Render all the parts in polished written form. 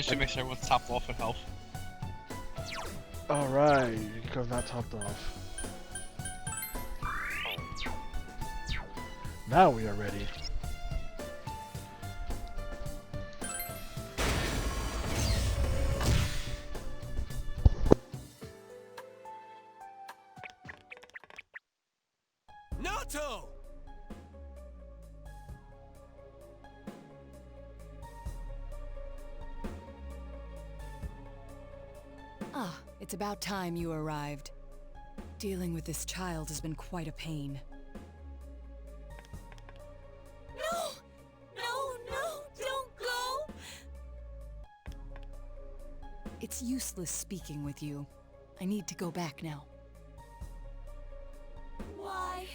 should make sure everyone's topped off in health. Alright, because not topped off. Now we are ready. Naoto! Ah, it's about time you arrived. Dealing with this child has been quite a pain. No! No, don't go! It's useless speaking with you. I need to go back now. Why?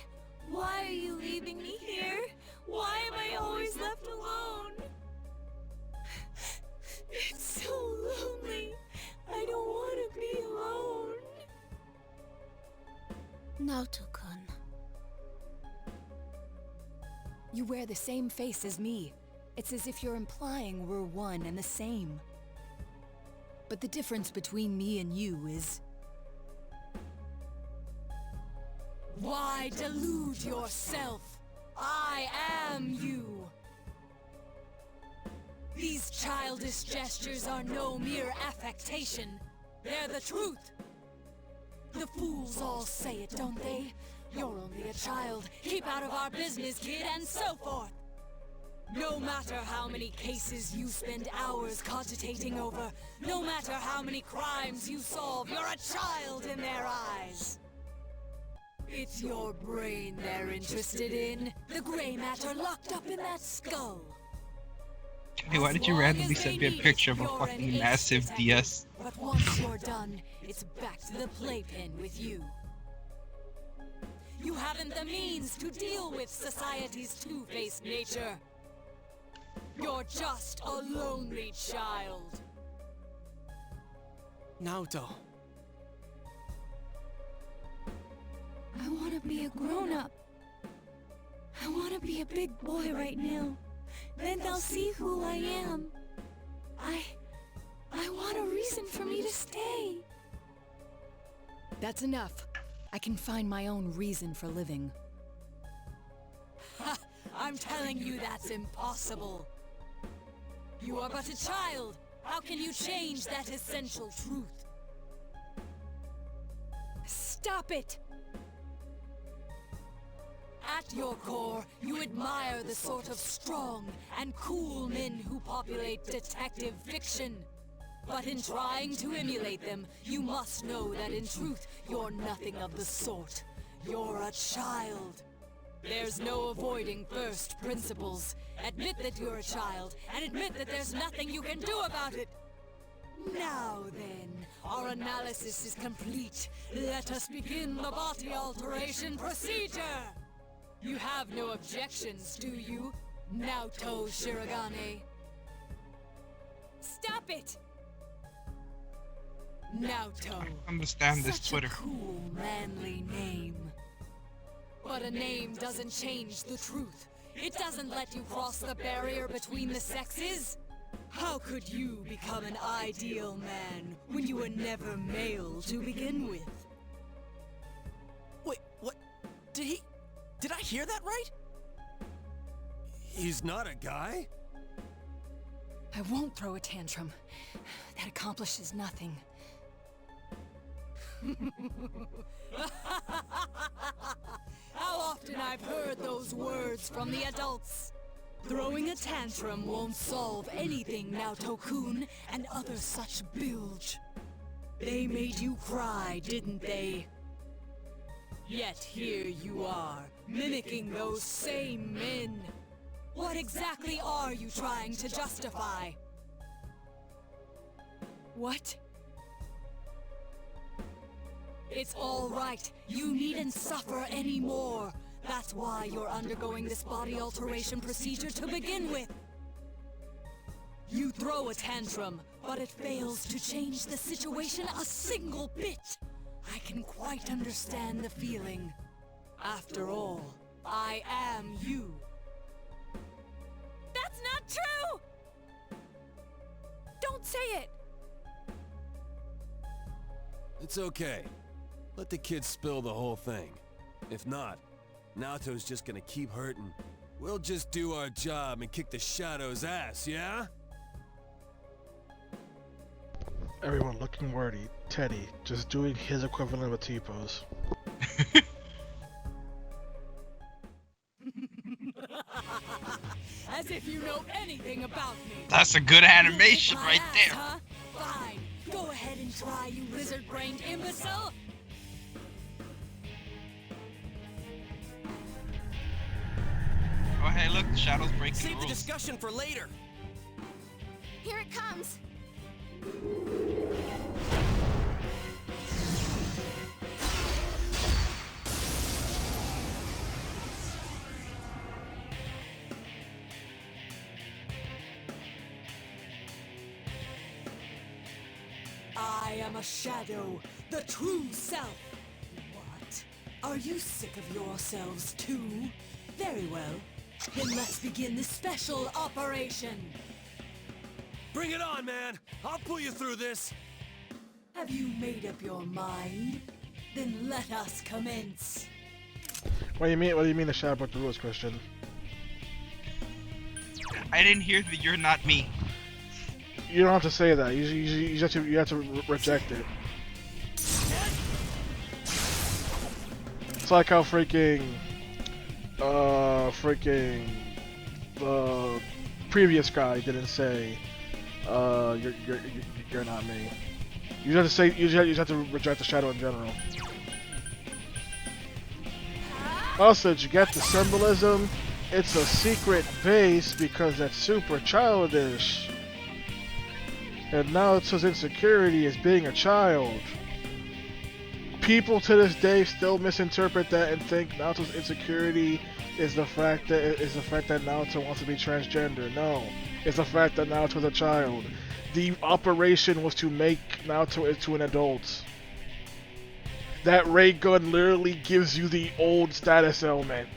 Why are you leaving me here? Why am I always left alone? It's so lonely. I don't want to be alone. Naoto-kun. You wear the same face as me. It's as if you're implying we're one and the same. But the difference between me and you is... Why delude yourself? I am you. These childish gestures are no mere affectation. They're the truth. The fools all say it, don't they? You're only a child. Keep out of our business, kid, and so forth. No matter how many cases you spend hours cogitating over, no matter how many crimes you solve, you're a child in their eyes. It's your brain they're interested in. The gray matter locked up in that skull. Hey, why did you randomly send me a picture of a fucking massive DS? But once you're done, it's back to the playpen with you. You haven't the means to deal with society's two-faced nature. You're just a lonely child. Naoto. I want to be a grown-up. I want to be a big boy right now. Then they'll see who I am. I want a reason for me to stay. That's enough. I can find my own reason for living. Ha! I'm telling you that's impossible. You are but a child. How can you change that essential truth? Stop it! At your core, you admire the sort of strong and cool men who populate detective fiction. But in trying to emulate them, you must know that in truth, you're nothing of the sort. You're a child. There's no avoiding first principles. Admit that you're a child, and admit that there's nothing you can do about it. Now then, our analysis is complete. Let us begin the body alteration procedure! You have no objections, do you, Naoto Shirogane? Stop it! Naoto. I understand this Such Twitter. a cool, manly name. But a name doesn't change the truth. It doesn't let you cross the barrier between the sexes. How could you become an ideal man when you were never male to begin with? Wait, what? Did I hear that right? He's not a guy? I won't throw a tantrum. That accomplishes nothing. How often I've heard those words from the adults. Throwing a tantrum won't solve anything, Naoto-kun, and other such bilge. They made you cry, didn't they? Yet here you are, mimicking those same men. What exactly are you trying to justify? What? It's all right. You needn't suffer anymore. That's why you're undergoing this body alteration procedure to begin with. You throw a tantrum, but it fails to change the situation a single bit. I can quite understand the feeling. After all, I am you. That's not true! Don't say it! It's okay. Let the kid spill the whole thing. If not, Naoto's just gonna keep hurting. We'll just do our job and kick the Shadow's ass, yeah? Everyone looking wordy. Teddy, just doing his equivalent of a T-pose. As if you know anything about me. That's a good animation My right ass, there. Huh? Fine. Go ahead and try, you lizard-brained imbecile. Oh hey, look, the shadow's breaking Save the the rules. discussion for later. Here it comes! I am a shadow, the true self. What? Are you sick of yourselves too? Very well. Then let's begin the special operation. Bring it on, man. I'll pull you through this. Have you made up your mind? Then let us commence. What do you mean? What do you mean the shadow broke the rules, Christian? I didn't hear the "you're not me." You don't have to say that. You have to reject it. It's like how freaking the previous guy didn't say you're not me. You have to say you just have to reject the shadow in general. Also, did you get the symbolism? It's a secret base because that's super childish. And now it says insecurity is being a child. People to this day still misinterpret that and think Naoto's insecurity is the fact that Naoto wants to be transgender. No, it's the fact that Naoto's a child. The operation was to make Naoto into an adult. That ray gun literally gives you the old status element.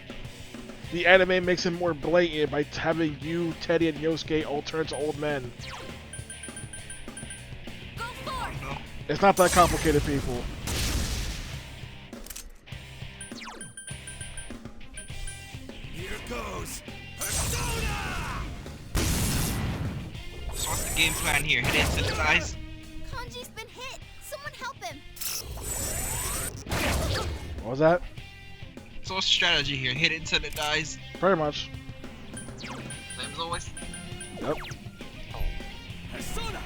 The anime makes it more blatant by having you, Teddy, and Yosuke all turn to old men. Go forth! No. It's not that complicated, people. Here goes. Persona! So what's the game plan here? Hit it into the eyes. Kanji's been hit! Someone help him! What was that? So what's the strategy here? Hit it until it dies. Pretty much. Same as always. Yep. Persona!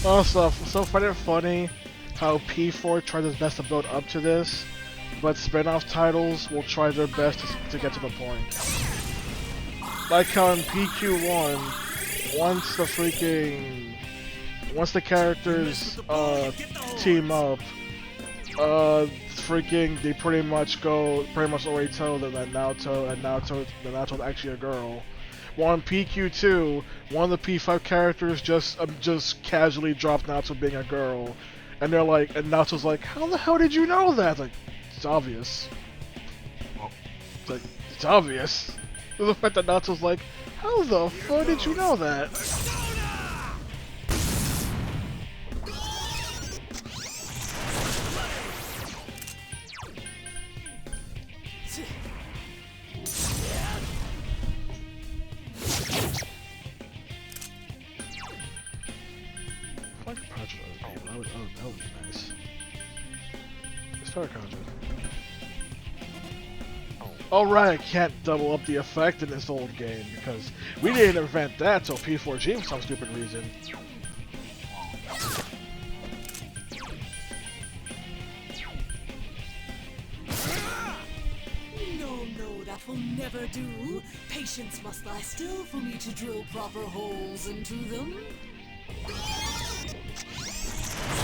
Also, so find it funny how P4 tried his best to build up to this, but spin-off titles will try their best to get to the point. Like how in PQ1, once the characters team up, they pretty much already tell them that Naoto's actually a girl. While in PQ2, one of the P5 characters just casually dropped Naoto being a girl, and Naoto's like, how the hell did you know that? Like, it's obvious. It's like, it's obvious. The fact that Naoto's like, how the fuck did you know that? That would be nice. Star Conjure. Alright, I can't double up the effect in this old game because we didn't invent that till P4G for some stupid reason. No, that will never do. Patience must lie still for me to drill proper holes into them.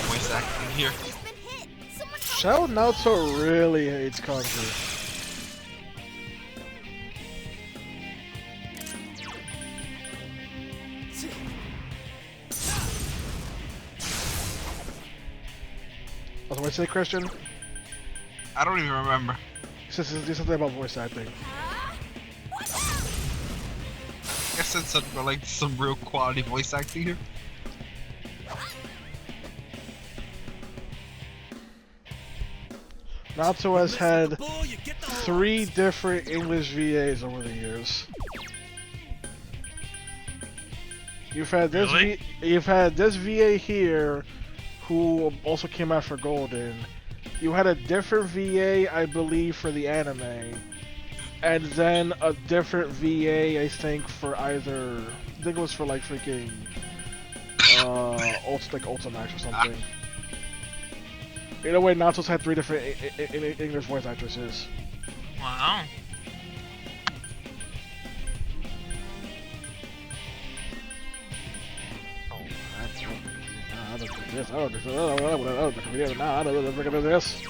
Voice acting here. He's been hit! Someone help! Shao Naoto really hates Conjure. What'd you say, Christian? I don't even remember. This is something about voice acting. I guess it's like some real quality voice acting here. Naruto has had 3 different English VAs over the years. You've had this Really? you've had this VA here, who also came out for Golden. You had a different VA, I believe, for the anime, and then a different VA, I think, for either. I think it was for like freaking, Ultimax or something. Either way, Naruto's had 3 different English voice actresses. Wow. I don't do this. I don't do this. I don't do this.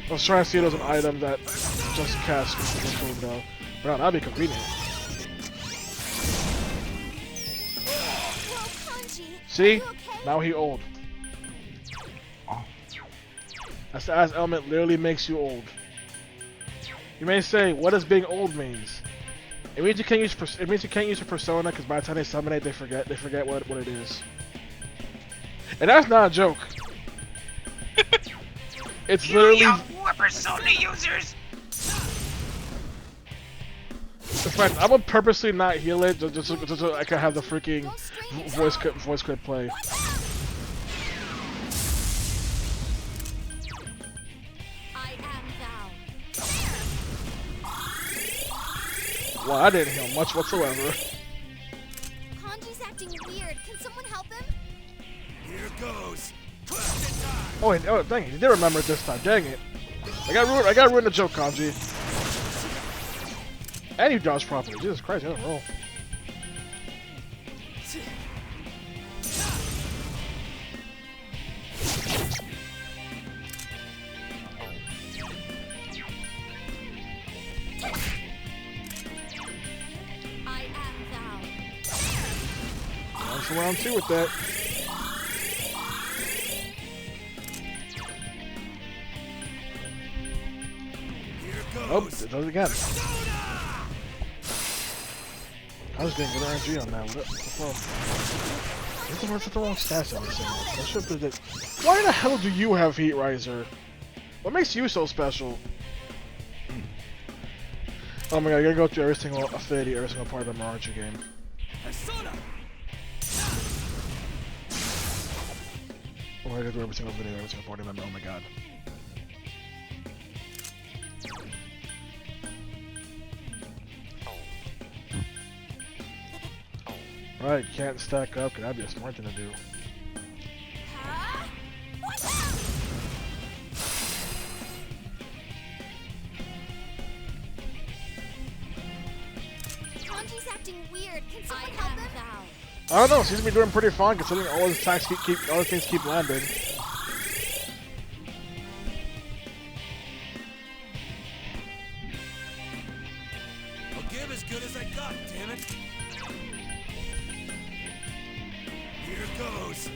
I was trying to see it as an item that just cast boom though. But that'd be convenient. Whoa, Kanji! See? Are you okay? Now he old. Oh. That's the ass element literally makes you old. You may say, what does being old means? It means you can't use your persona because by the time they summon it, they forget what it is. And that's not a joke. It's literally. We're persona users. In fact, I would purposely not heal it just so I can have the freaking voice clip play. I am thou. Well, I didn't heal much whatsoever. Kanji's acting weird. Can someone help him? Here goes. Oh, wait, oh, dang it! You did remember it this time. Dang it! I got ruined the joke, Kanji. And you dodged properly. Jesus Christ, I didn't roll. I am thou. On to round 2 with that. Oh, it does it again. I was getting good RNG on that. What the fuck? What's the wrong stats on this thing? I should have did. Why the hell do you have Heat Riser? What makes you so special? Oh my god, I gotta go through every single affinity, every single part of the RNG game. Oh, I gotta do every single video, every single party member. Oh my god. Right, can't stack up, could that be a smart thing to do? Kanji's acting weird. Can someone help him? I don't know, seems to be doing pretty fine considering all his attacks all his things keep landing. I'll give as good as I got, damn it. Here goes.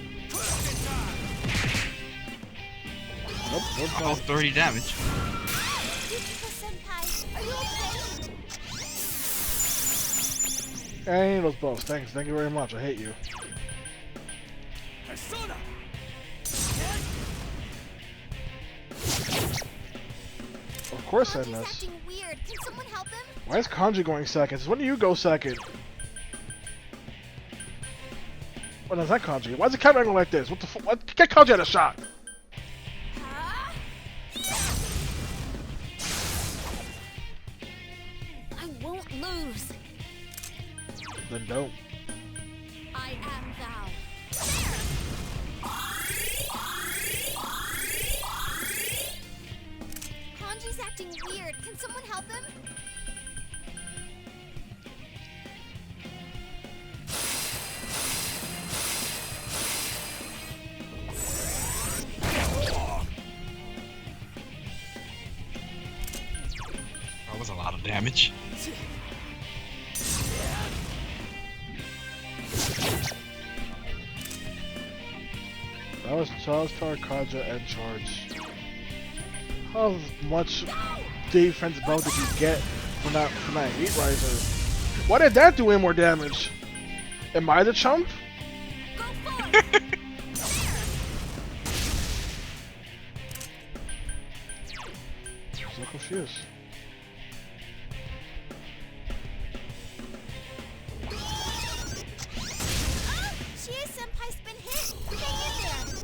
Nope, Oh, 30 damage. Yukiko-senpai, are you okay? Hey, those bows. Thank you very much. I hate you. Persona. Of course I Kanji's miss. acting weird. Can someone help him? Why is Kanji going second? When do you go second? What is that Kanji? Why is the camera angle like this? What the fuck? What? Get Kanji out a shot! I won't lose. Then don't. I am thou. Kanji's acting weird. Can someone help him? That was a lot of damage. That was Charles Tarkaja and Charge. How much defense buff did you get from that Heat Riser? Why did that do any more damage? Am I the chump? So confused. Senpai's been hit. Hang in there.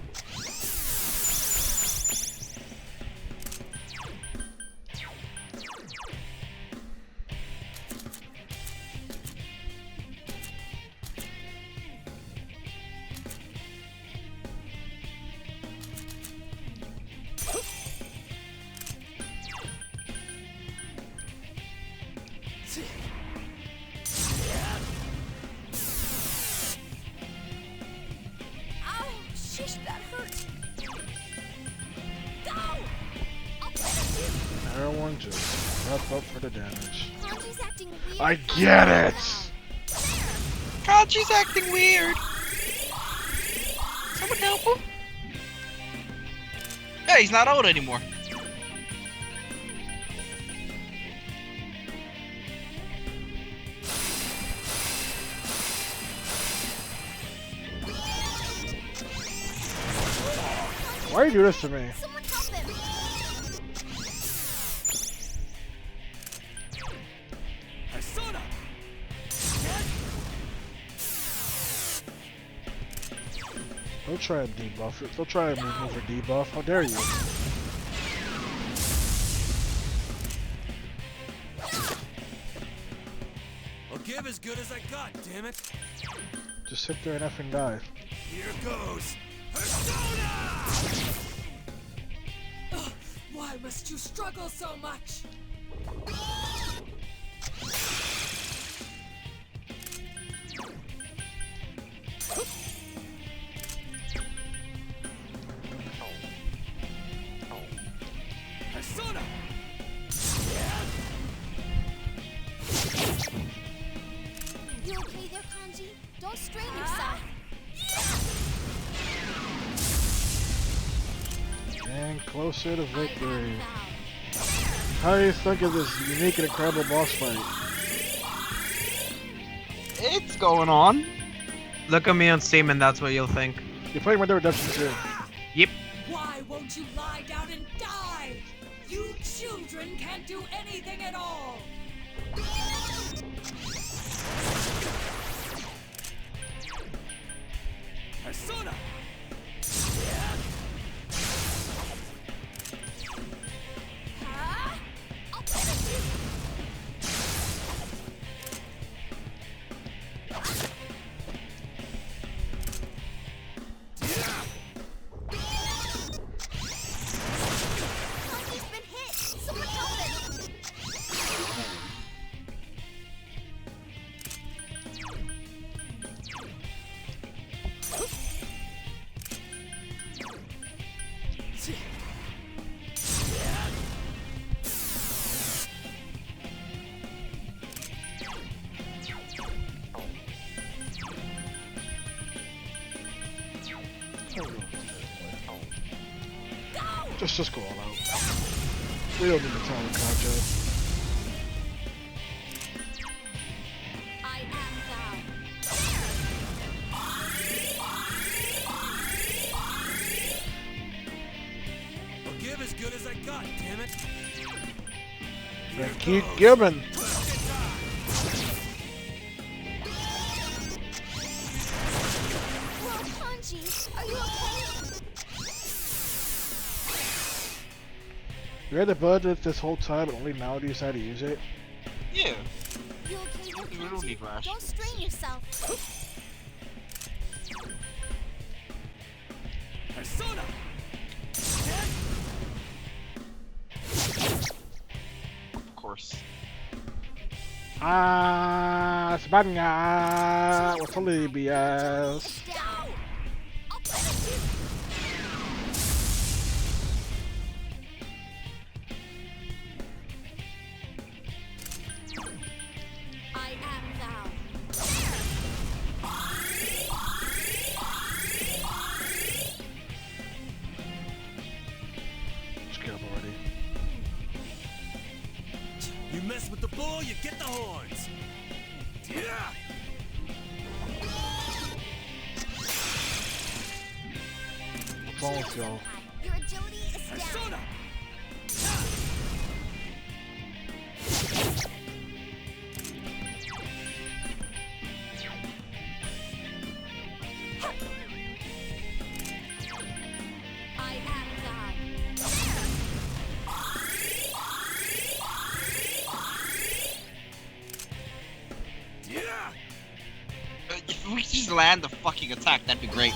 Sheesh, that hurt. Go! I'll finish you. Everyone just wrap up for the damage. Kanji's acting weird. I get it! Kanji's acting weird. Someone help him? Yeah, he's not old anymore. Why do you do this to me? Someone help him. Persona! Don't try and debuff it. Don't try and remove a debuff. How dare you? I'll give as good as I got, damn it! Just sit there and effing die. Here goes! Persona! Why must you struggle so much? Persona! You okay there, Kanji? Don't strain yourself. And closer to victory. How do you think of this unique and incredible boss fight? It's going on. Look at me on Steam and that's what you'll think. You're playing Red Dead Redemption 2. Yep. Why won't you lie down and die? You children can't do anything at all. Persona! I'll finish you. Kanji's been hit. Someone help him. Just go all out. We don't need to tell him, Kajo. I am thou. I'll give as good as I got, damn it! Here Then keep goes. giving. Whoa, Kanji, are you okay? You had the budget this whole time, but only now do you decide to use it? Yeah. You okay there, We don't need Kanji? rash. Don't strain yourself. Persona! Of course. Spania, what's Olivia's? Down! I'll finish you. I am thou. Just get up already. You mess with the bull, you get the horns. Yeah. What's wrong with y'all? Your agility is down. Persona. I am thou. Yeah. If we could just land the fucking attack, that'd be great.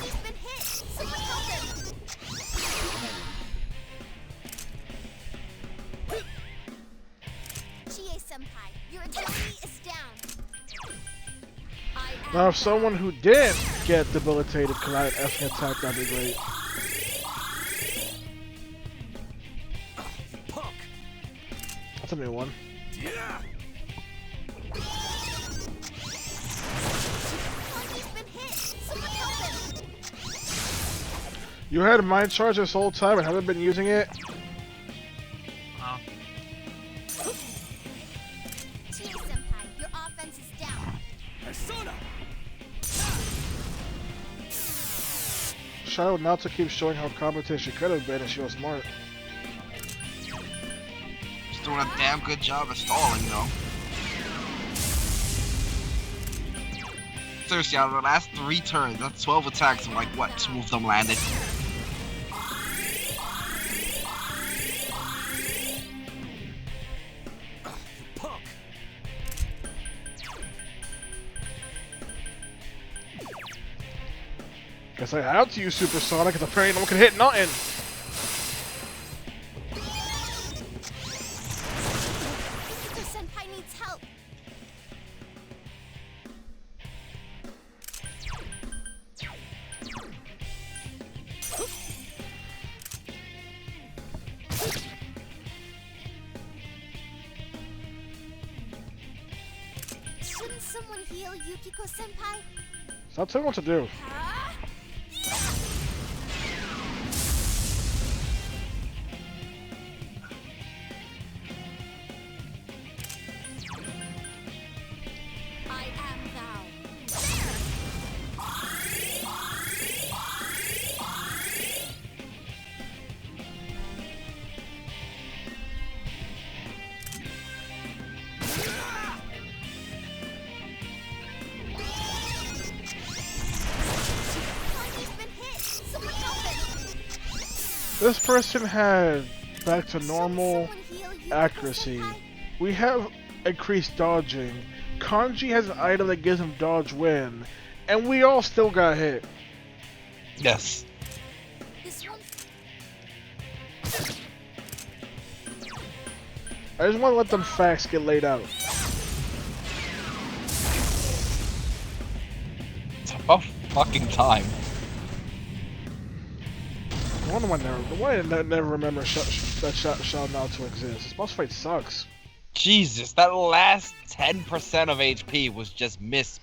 He's been hit. Someone help him. Chie-senpai, your agility is down. Now, if someone who didn't get debilitated could land an F attack, that'd be great. Punk. That's a new one. Yeah. He's been hit. Someone help him. You had mind charge this whole time and haven't been using it? Oh. Chie-senpai, your offense is down. Persona. Shadow Naruto keeps showing how competent she could have been if she was smart. She's doing a damn good job of stalling, you know. Seriously, out of the last 3 turns, that's 12 attacks, and like, what, 2 of them landed? Punk. Guess I had to use Supersonic because apparently no one can hit nothing. Senpai needs help. Shouldn't someone heal Yukiko-senpai? Stop telling me what to do. I am thou. He's been hit. Someone help him. This person had back to normal Someone heal Yukiko-senpai? accuracy. We have increased dodging. Kanji has an item that gives him dodge win, and we all still got hit. Yes. This one. I just want to let them facts get laid out. It's about fucking time. Why did I never remember that Shadow Naruto exists? This boss fight sucks. Jesus, that last 10% of HP was just miss.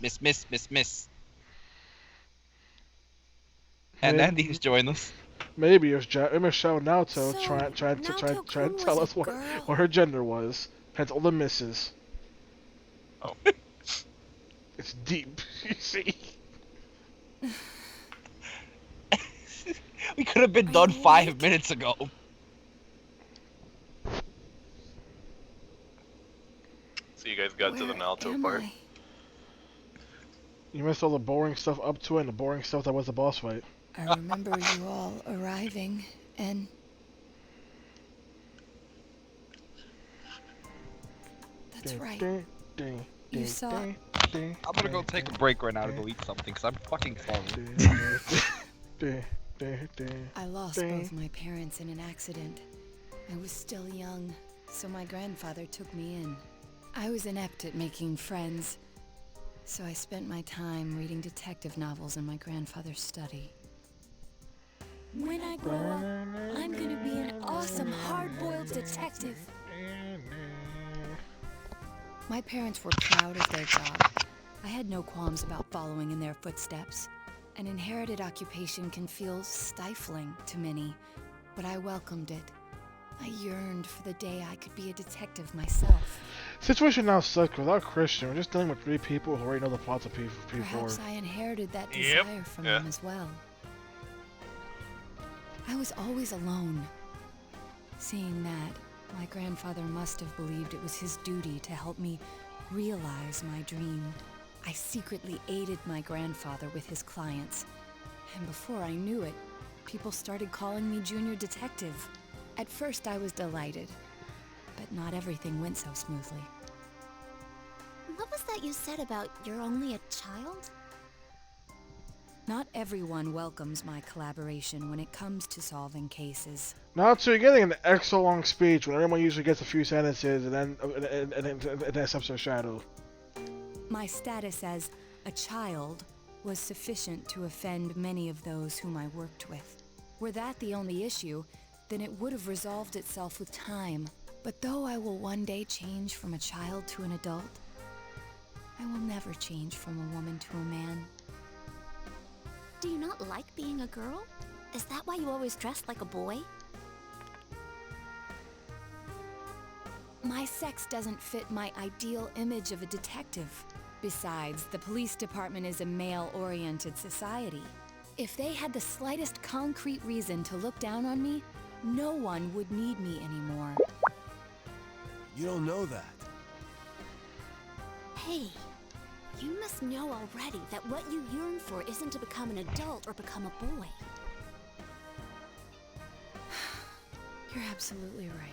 And Maybe- Andy's joined us. Maybe it was Shadow Naruto So, trying to Naruto-kun tell was us a what girl? her gender was. Hence all the misses. Oh. It's deep, you see. We could have been done 5 minutes ago. So you guys got to the Where Naruto am part. I? You missed all the boring stuff up to it and the boring stuff that was the boss fight. I remember you all arriving, and that's right. You saw. I'm gonna go take a break right now to go eat something, because I'm fucking starving. I lost both my parents in an accident. I was still young, so my grandfather took me in. I was inept at making friends, so I spent my time reading detective novels in my grandfather's study. When I grow up, I'm gonna be an awesome hard-boiled detective. My parents were proud of their job. I had no qualms about following in their footsteps. An inherited occupation can feel stifling to many, but I welcomed it. I yearned for the day I could be a detective myself. Situation now sucks without Christian. We're just dealing with 3 people who already know the plots of P4. Perhaps I inherited that Yep. desire from Yeah. them as well. I was always alone. Seeing that, my grandfather must have believed it was his duty to help me realize my dream. I secretly aided my grandfather with his clients, and before I knew it, people started calling me Junior Detective. At first I was delighted, but not everything went so smoothly. What was that you said about you're only a child? Not everyone welcomes my collaboration when it comes to solving cases. Now, so you're getting an extra long speech when everyone usually gets a few sentences and then steps to a shadow. My status as a child was sufficient to offend many of those whom I worked with. Were that the only issue, then it would have resolved itself with time. But though I will one day change from a child to an adult, I will never change from a woman to a man. Do you not like being a girl? Is that why you always dressed like a boy? My sex doesn't fit my ideal image of a detective. Besides, the police department is a male-oriented society. If they had the slightest concrete reason to look down on me, no one would need me anymore. You don't know that. Hey, you must know already that what you yearn for isn't to become an adult or become a boy. You're absolutely right.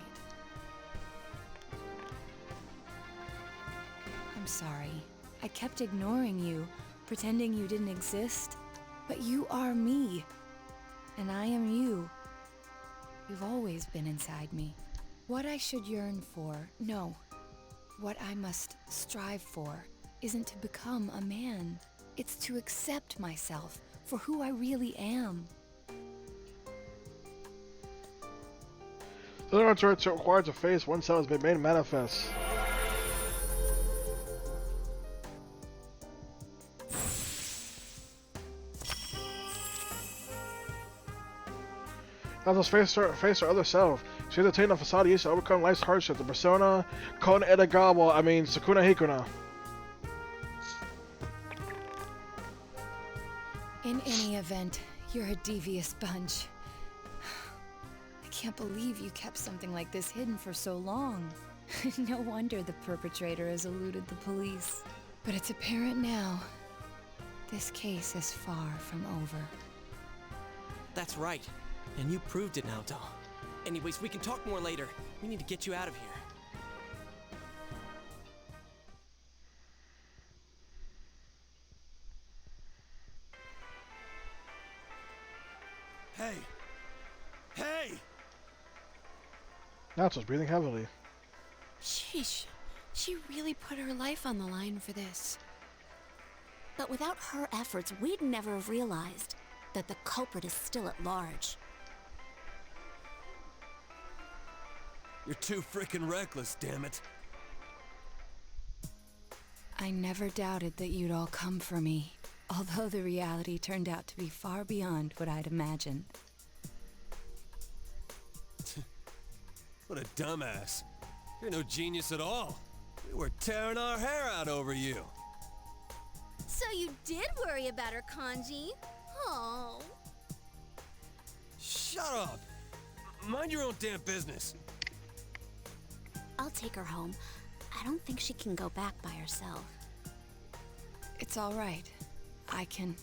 I'm sorry. I kept ignoring you, pretending you didn't exist. But you are me, and I am you. You've always been inside me. What I should yearn for, no, what I must strive for, isn't to become a man. It's to accept myself for who I really am. The other turrets are required to face oneself has been made manifest. Now let's face her other self. She has attained a facade used to overcome life's hardship. The persona Kon Edagawa, Sukuna Hikuna. In any event, you're a devious bunch. I can't believe you kept something like this hidden for so long. No wonder the perpetrator has eluded the police. But it's apparent now. This case is far from over. That's right. And you proved it, Naoto. Anyways, we can talk more later. We need to get you out of here. Hey! Hey! Natsu's breathing heavily. Sheesh. She really put her life on the line for this. But without her efforts, we'd never have realized that the culprit is still at large. You're too frickin' reckless, damn it. I never doubted that you'd all come for me, although the reality turned out to be far beyond what I'd imagined. What a dumbass. You're no genius at all. We were tearing our hair out over you. So you did worry about her, Kanji? Oh. Shut up! Mind your own damn business. I'll take her home. I don't think she can go back by herself. It's all right. I can...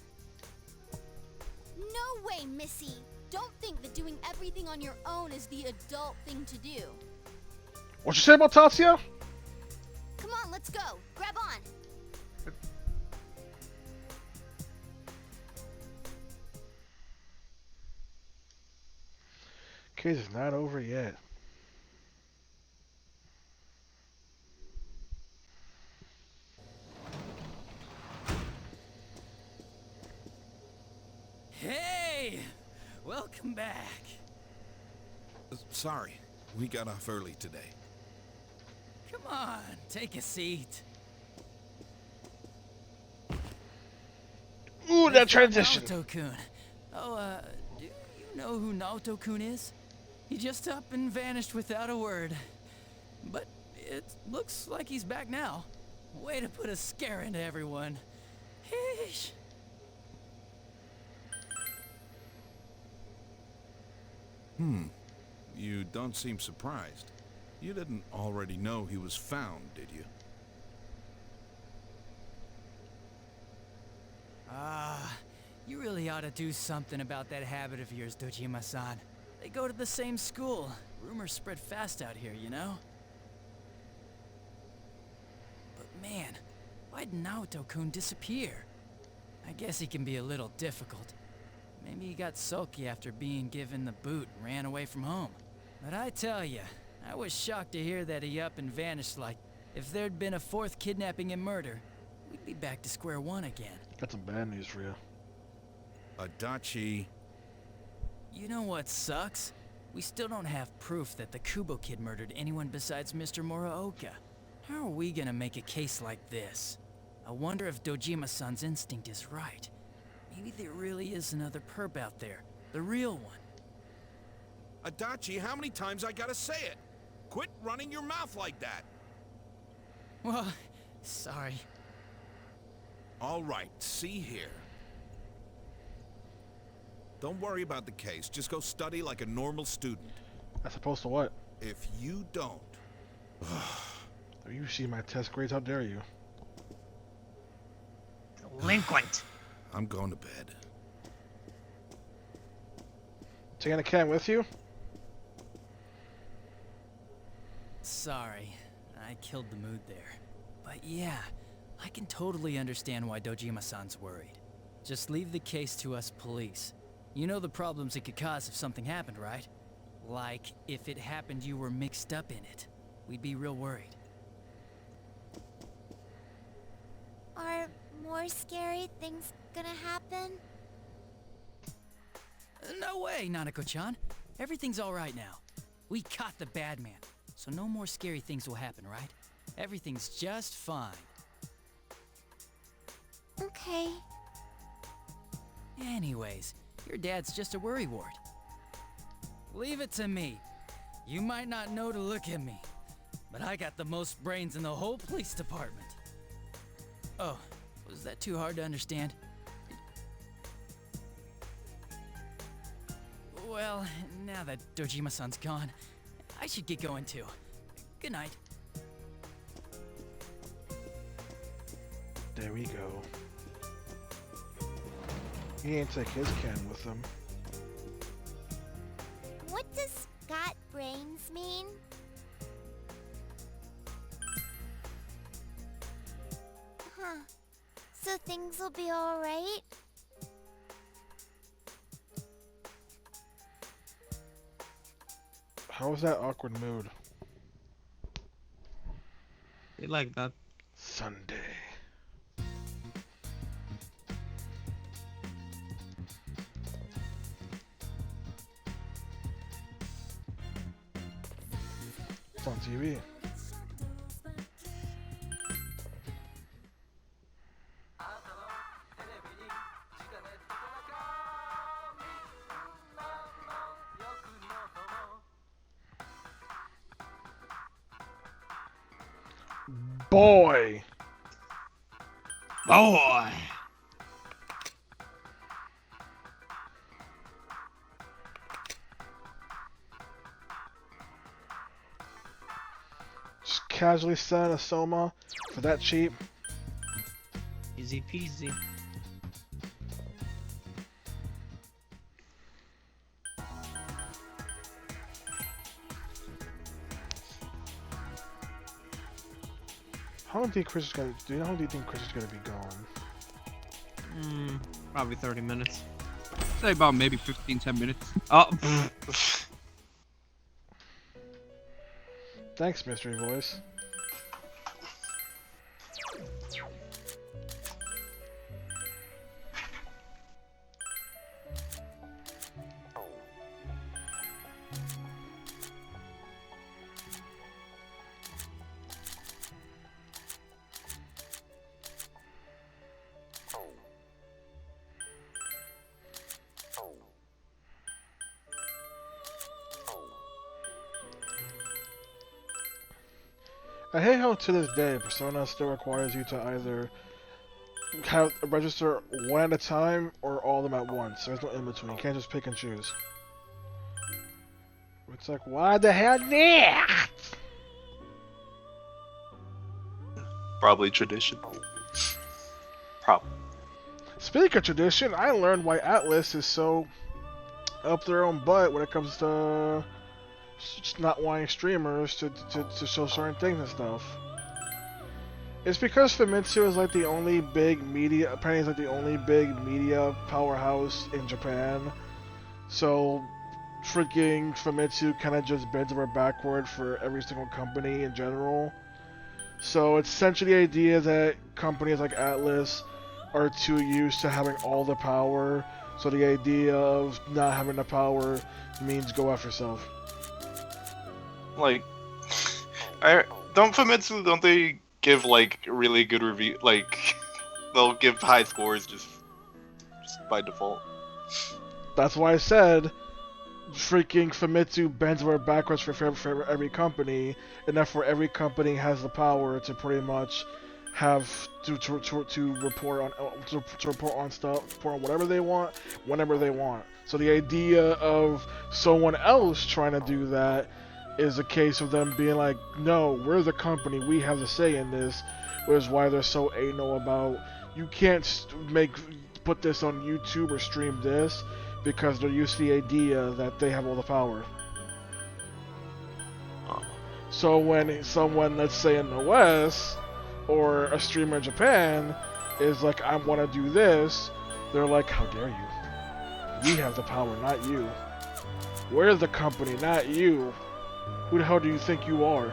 No way, Missy! Don't think that doing everything on your own is the adult thing to do. What you say about Tatsuya? Come on, let's go. Grab on. Case is not over yet. Hey! Welcome back. Sorry, we got off early today. Come on, take a seat. Ooh, that transition. Naoto-kun. Oh, do you know who Naoto-kun is? He just up and vanished without a word. But it looks like he's back now. Way to put a scare into everyone. Heesh. You don't seem surprised. You didn't already know he was found, did you? You really ought to do something about that habit of yours, Dojima-san. They go to the same school. Rumors spread fast out here, you know? But man, why'd Naoto-kun disappear? I guess he can be a little difficult. Maybe he got sulky after being given the boot and ran away from home. But I tell ya, I was shocked to hear that he up and vanished like if there'd been a fourth kidnapping and murder, we'd be back to square one again. Got some bad news for you. Adachi. You know what sucks? We still don't have proof that the Kubo kid murdered anyone besides Mr. Muraoka. How are we gonna make a case like this? I wonder if Dojima-san's instinct is right. Maybe there really is another perp out there. The real one. Adachi, how many times I gotta say it? Quit running your mouth like that. Well, sorry. All right, see here. Don't worry about the case. Just go study like a normal student. As opposed to what? If you don't... You see my test grades, how dare you? Delinquent. I'm going to bed. Taking a can with you? Sorry, I killed the mood there. But yeah, I can totally understand why Dojima-san's worried. Just leave the case to us police. You know the problems it could cause if something happened, right? Like, if it happened you were mixed up in it. We'd be real worried. Are more scary things gonna happen? No way, Nanako-chan. Everything's alright now. We caught the bad man, so no more scary things will happen, right? Everything's just fine. Okay. Anyways, your dad's just a worrywart. Leave it to me. You might not know to look at me, but I got the most brains in the whole police department. Oh, was that too hard to understand? Well, now that Dojima-san's gone, I should get going too. Good night. There we go. He ain't take his can with him. What does got brains mean? Huh. So things will be alright? How was that awkward mood? They like that. Sunday. It's on TV. Boy! Boy! Just casually selling a Soma for that cheap. Easy peasy. How long do you think Chris is gonna? Do you know how long do you think Chris is gonna be gone? Probably 30 minutes. Say about maybe 15-10 minutes. Oh. Thanks, mystery voice. I hate how to this day Persona still requires you to either have register one at a time or all of them at once. There's no in between. You can't just pick and choose. It's like, why the hell not? Probably tradition. Probably. Speaking of tradition, I learned why Atlas is so up their own butt when it comes to just not wanting streamers to show certain things and stuff. It's because Famitsu is like the only big media, apparently it's like the only big media powerhouse in Japan. So freaking Famitsu kind of just bends over backward for every single company in general. So it's essentially the idea that companies like Atlas are too used to having all the power. So the idea of not having the power means go after yourself. Like, don't they give like really good review? Like, they'll give high scores just by default. That's why I said freaking Famitsu bends over backwards for every company, and therefore every company has the power to pretty much have to report on stuff, report on whatever they want, whenever they want. So the idea of someone else trying to do that is a case of them being like, no, we're the company, we have the say in this, which is why they're so anal about you can't put this on YouTube or stream this, because they're used to the idea that they have all the power. So when someone, let's say in the West, or a streamer in Japan, is like, I want to do this, they're like, how dare you? We have the power, not you. We're the company, not you. Who the hell do you think you are?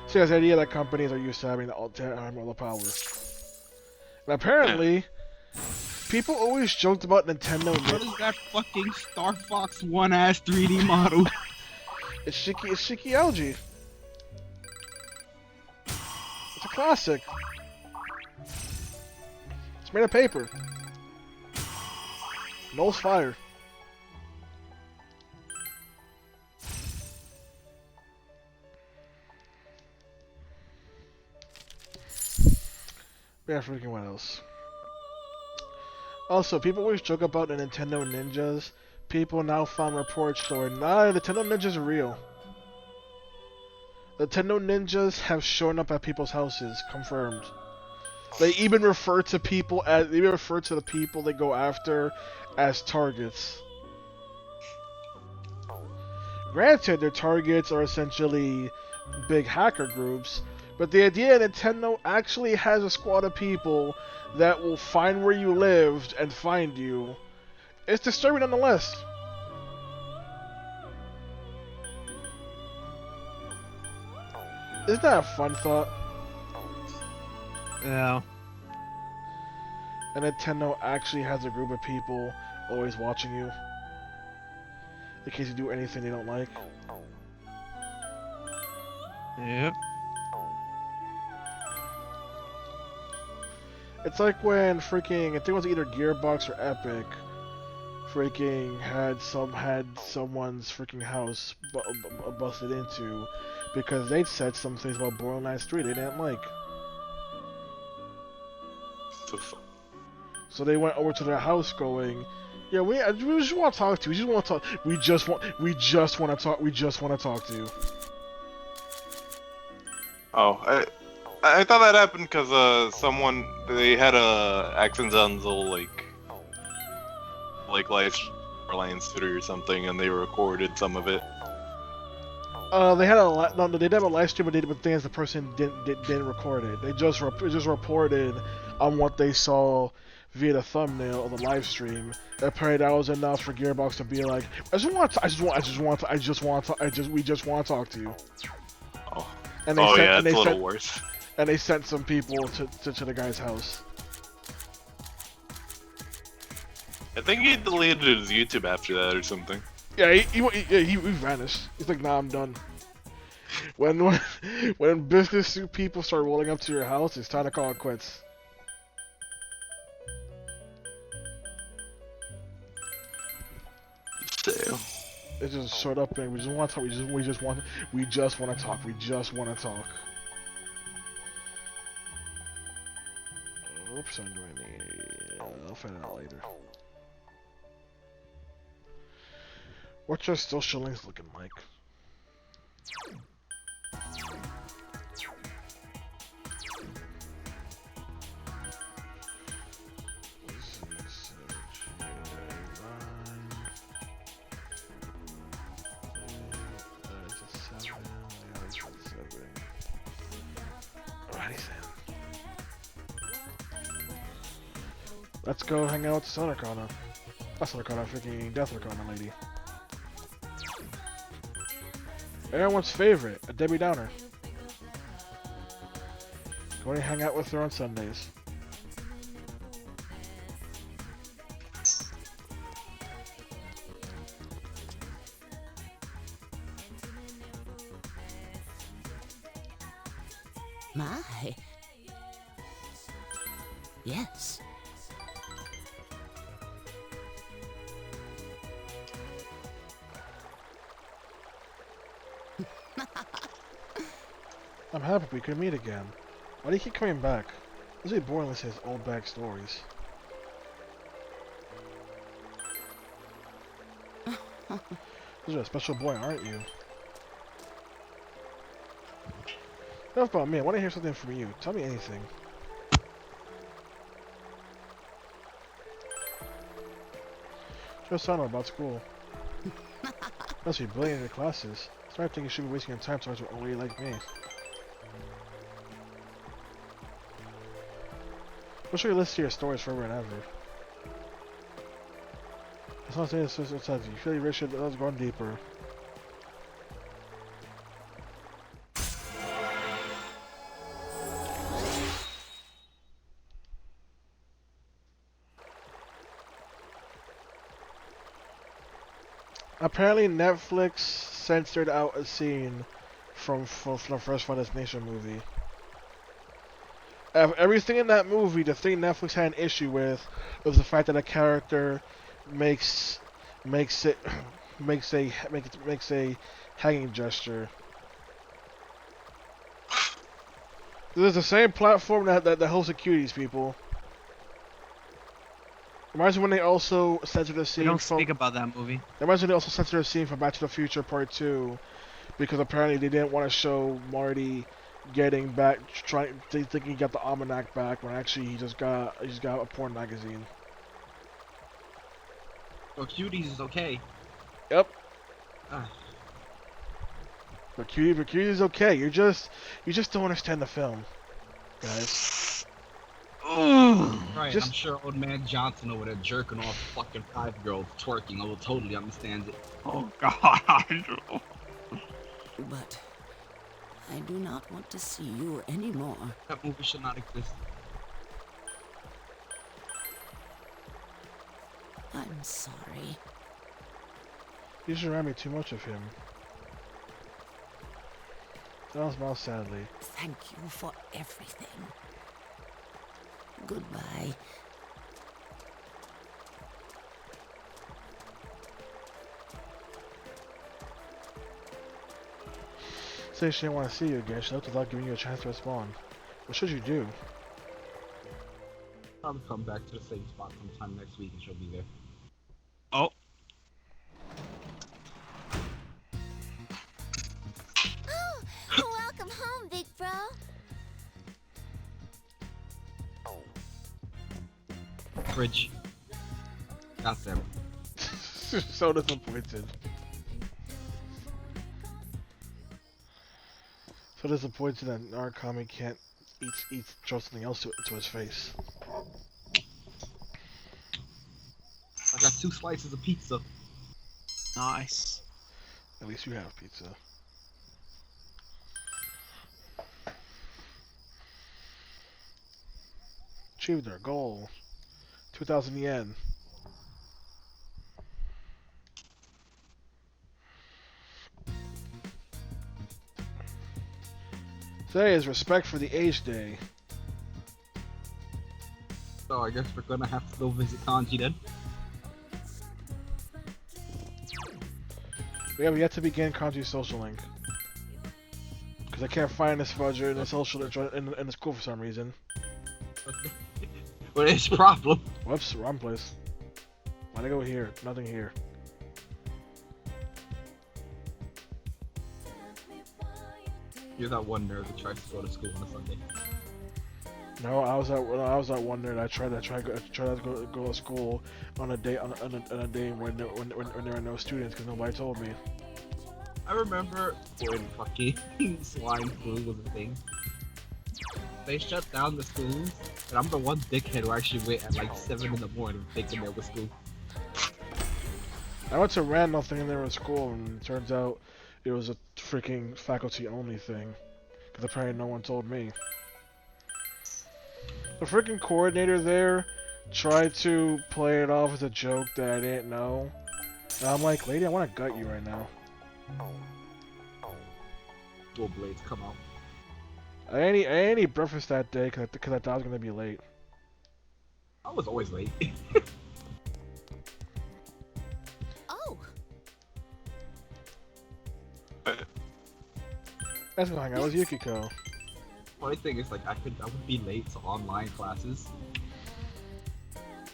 So the idea that companies are used to having all the power. And apparently, people always joked about Nintendo. What is that fucking Star Fox 1-ass 3D model? It's Shiki Algae. It's a classic. It's made of paper. Knows fire. Yeah, freaking what else? Also, people always joke about the Nintendo Ninjas. People now found reports showing, nah, Nintendo Ninjas are real. Nintendo Ninjas have shown up at people's houses, confirmed. They even refer to the people they go after as targets. Granted, their targets are essentially big hacker groups, but the idea Nintendo actually has a squad of people that will find where you lived and find you, it's disturbing nonetheless. Isn't that a fun thought? Yeah. And Nintendo actually has a group of people always watching you, in case you do anything they don't like. Yep. It's like when freaking, I think it was either Gearbox or Epic, freaking had someone's freaking house busted into because they'd said some things about Borderlands 3 they didn't like. So they went over to their house going, yeah, we just want to talk to you. We just want to talk to you. Oh, I thought that happened because they had a accidental like live Borderlands 3 or something, and they recorded some of it. They had they did have a live stream, but the thing is the person didn't record it. They just reported on what they saw via the thumbnail of the live stream. Apparently that was enough for Gearbox to be like, we just want to talk to you. Oh, and it's a little worse. And they sent some people to the guy's house. I think he deleted his YouTube after that or something. Yeah, he vanished. He's like, nah, I'm done. When business suit people start rolling up to your house, it's time to call it quits. It's just short up and we just want to talk. We just want to talk. We just want to talk. Oops, I'm doing the. I'll find it out later. What's your social links looking like? Let's go hang out with Sun Arcana. Not Sun Arcana, freaking Death Arcana lady. Everyone's favorite, a Debbie Downer. Going to hang out with her on Sundays. My. Yes. I'm happy we could meet again. Why do you keep coming back? This is boring listening to his old backstories. You're a special boy, aren't you? Enough about me. I want to hear something from you. Tell me anything. Just tell me about school. Must be brilliant in your classes. So I think you should be wasting your time towards a lady like me. We'll show you a list of your stories forever and ever. It's not saying it's you feel you wish it was going deeper. Apparently Netflix censored out a scene from the first Final Destination movie. Everything in that movie, the thing Netflix had an issue with was the fact that a character makes a hanging gesture. This is the same platform that hosts the Cuties, people. Reminds me when they also censored a scene. We don't speak about that movie. Reminds me when they also censored a scene from Back to the Future Part 2 because apparently they didn't want to show Marty getting back, thinking he got the almanac back when actually he just got a porn magazine. Well, Cuties is okay. Yep. But Cuties is okay. You just don't understand the film, guys. Right, I'm sure old man Johnson over there jerking off fucking 5-year-olds twerking. I will totally understand it. Oh God. But I do not want to see you anymore. That movie should not exist. I'm sorry. You should remind me too much of him. I'll smile sadly. Thank you for everything. Goodbye. Say she didn't want to see you again. She left without giving you a chance to respond. What should you do? Probably come back to the same spot sometime next week and she'll be there. Oh. Oh, welcome home, big bro. Fridge. Got them. So disappointed. So disappointed that Narukami can't throw something else to his face. I got 2 slices of pizza. Nice. At least you have pizza. Achieved their goal. 2,000 yen. Today is Respect for the Age Day. So I guess we're gonna have to go visit Kanji then. We have yet to begin Kanji's social link. Because I can't find this fudger in the social in the school for some reason. What is the problem? Whoops, wrong place. Why'd I go here? Nothing here. You're that one nerd that tries to go to school on a Sunday. No, I was that one nerd. I tried to go to school on a day on a day when there were no students because nobody told me. I remember when fucking swine flu was a thing. They shut down the schools, and I'm the one dickhead who actually went at like 7 in the morning thinking there was school. I went to a random thing there in school, and it turns out it was a freaking faculty-only thing. Because apparently no one told me. The freaking coordinator there tried to play it off as a joke that I didn't know. And I'm like, lady, I want to gut you right now. Full blades come out. I ain't eat breakfast that day because I thought I was going to be late. I was always late. Oh! That's gonna hang out with Yukiko. Funny thing is, like, I would be late to online classes.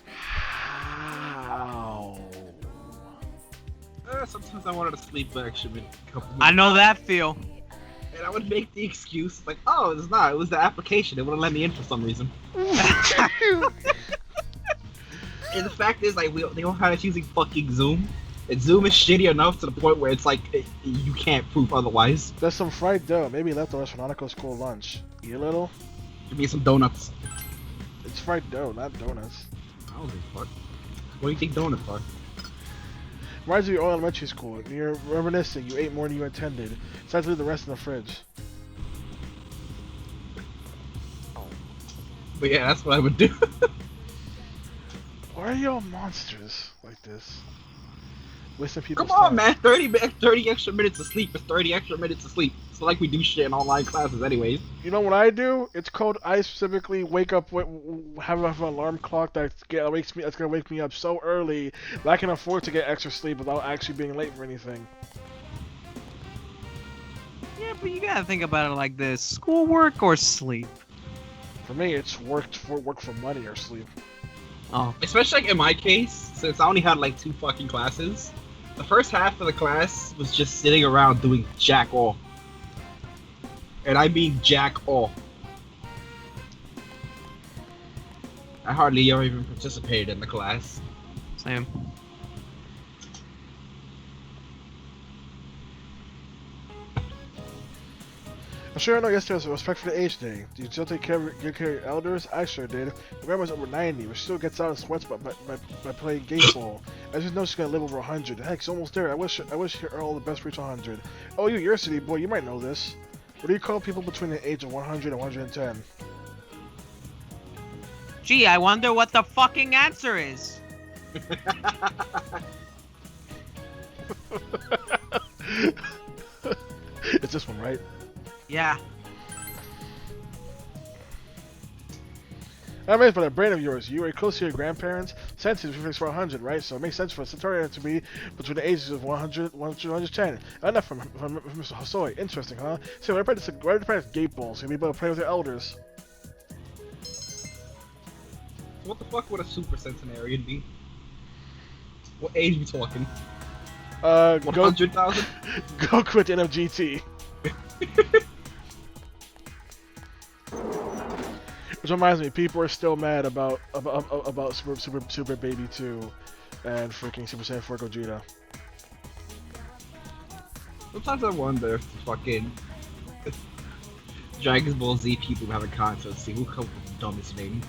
How? Sometimes I wanted to sleep for extra minute. I know that feel. And I would make the excuse, like, oh, it's not, it was the application, it wouldn't let me in for some reason. And the fact is, like, they all had us using fucking Zoom. And Zoom is shitty enough to the point where it's like, you can't prove otherwise. There's some fried dough, maybe leftovers from Hanako's school lunch. Eat a little? Give me some donuts. It's fried dough, not donuts. I don't give a fuck. What do you think donuts are? Reminds me of your elementary school. You're reminiscing, you ate more than you intended. Decided to leave the rest in the fridge. But yeah, that's what I would do. Why are y'all monsters like this? Wasting people's Come on, time. man. 30 extra minutes of sleep is 30 extra minutes of sleep. It's like we do shit in online classes anyways. You know what I do? It's called I specifically wake up with have an alarm clock that's gonna wake me up so early that I can afford to get extra sleep without actually being late for anything. Yeah, but you gotta think about it like this: schoolwork or sleep. For me, it's work for money or sleep. Oh. Especially like in my case, since I only had like 2 fucking classes, the first half of the class was just sitting around doing jack all. And I mean jack all. I hardly ever even participated in the class. Same. I'm sure I know yesterday was Respect for the Age Day. Do you still take care of your elders? I sure did. My grandma's over 90, but she still gets out and sweats by playing baseball. I just know she's gonna live over 100. Heck, she's almost there. I wish her all the best reach 100. Oh, you're a city boy. You might know this. What do you call people between the age of 100 and 110? Gee, I wonder what the fucking answer is. It's this one, right? Yeah. I'm amazed by that brain of yours. You are close to your grandparents. Sensitive fixed for 100, right? So it makes sense for a Centaurian to be between the ages of 100 and 110. Enough from Mr. Hosoi. Interesting, huh? So why do practice gate balls? So people play with their elders. What the fuck would a super centenarian be? What age are we talking? 100,000? Goku at the end of GT. Which reminds me, people are still mad about Super Baby 2 and freaking Super Saiyan 4 Gogeta. Sometimes I wonder if fucking Dragon Ball Z people have a contest, see who comes with the dumbest name.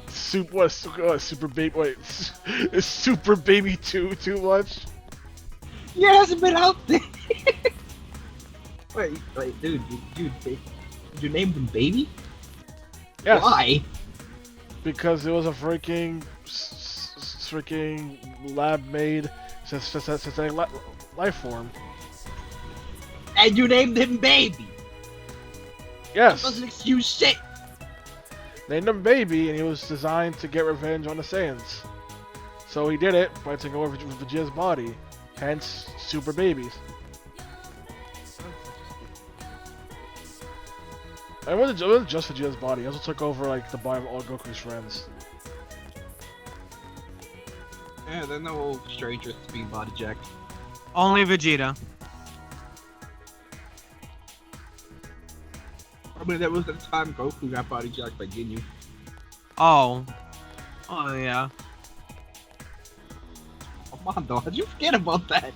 Super Baby? Wait, is Super Baby 2 too much? Yeah, it hasn't been out there. Wait, dude, did you name them Baby? Yes. Why? Because it was a freaking lab-made synthetic life form. And you named him Baby. Yes. That doesn't excuse shit. Named him Baby, and he was designed to get revenge on the Saiyans. So he did it by taking over Vegeta's body. Hence, super babies. It wasn't just Vegeta's body. He also took over like the body of all Goku's friends. Yeah, they're no strangers to being body jacked. Only Vegeta. I mean, there was the time Goku got body jacked by Ginyu. Oh. Oh, yeah. Come on, dog. How'd you forget about that?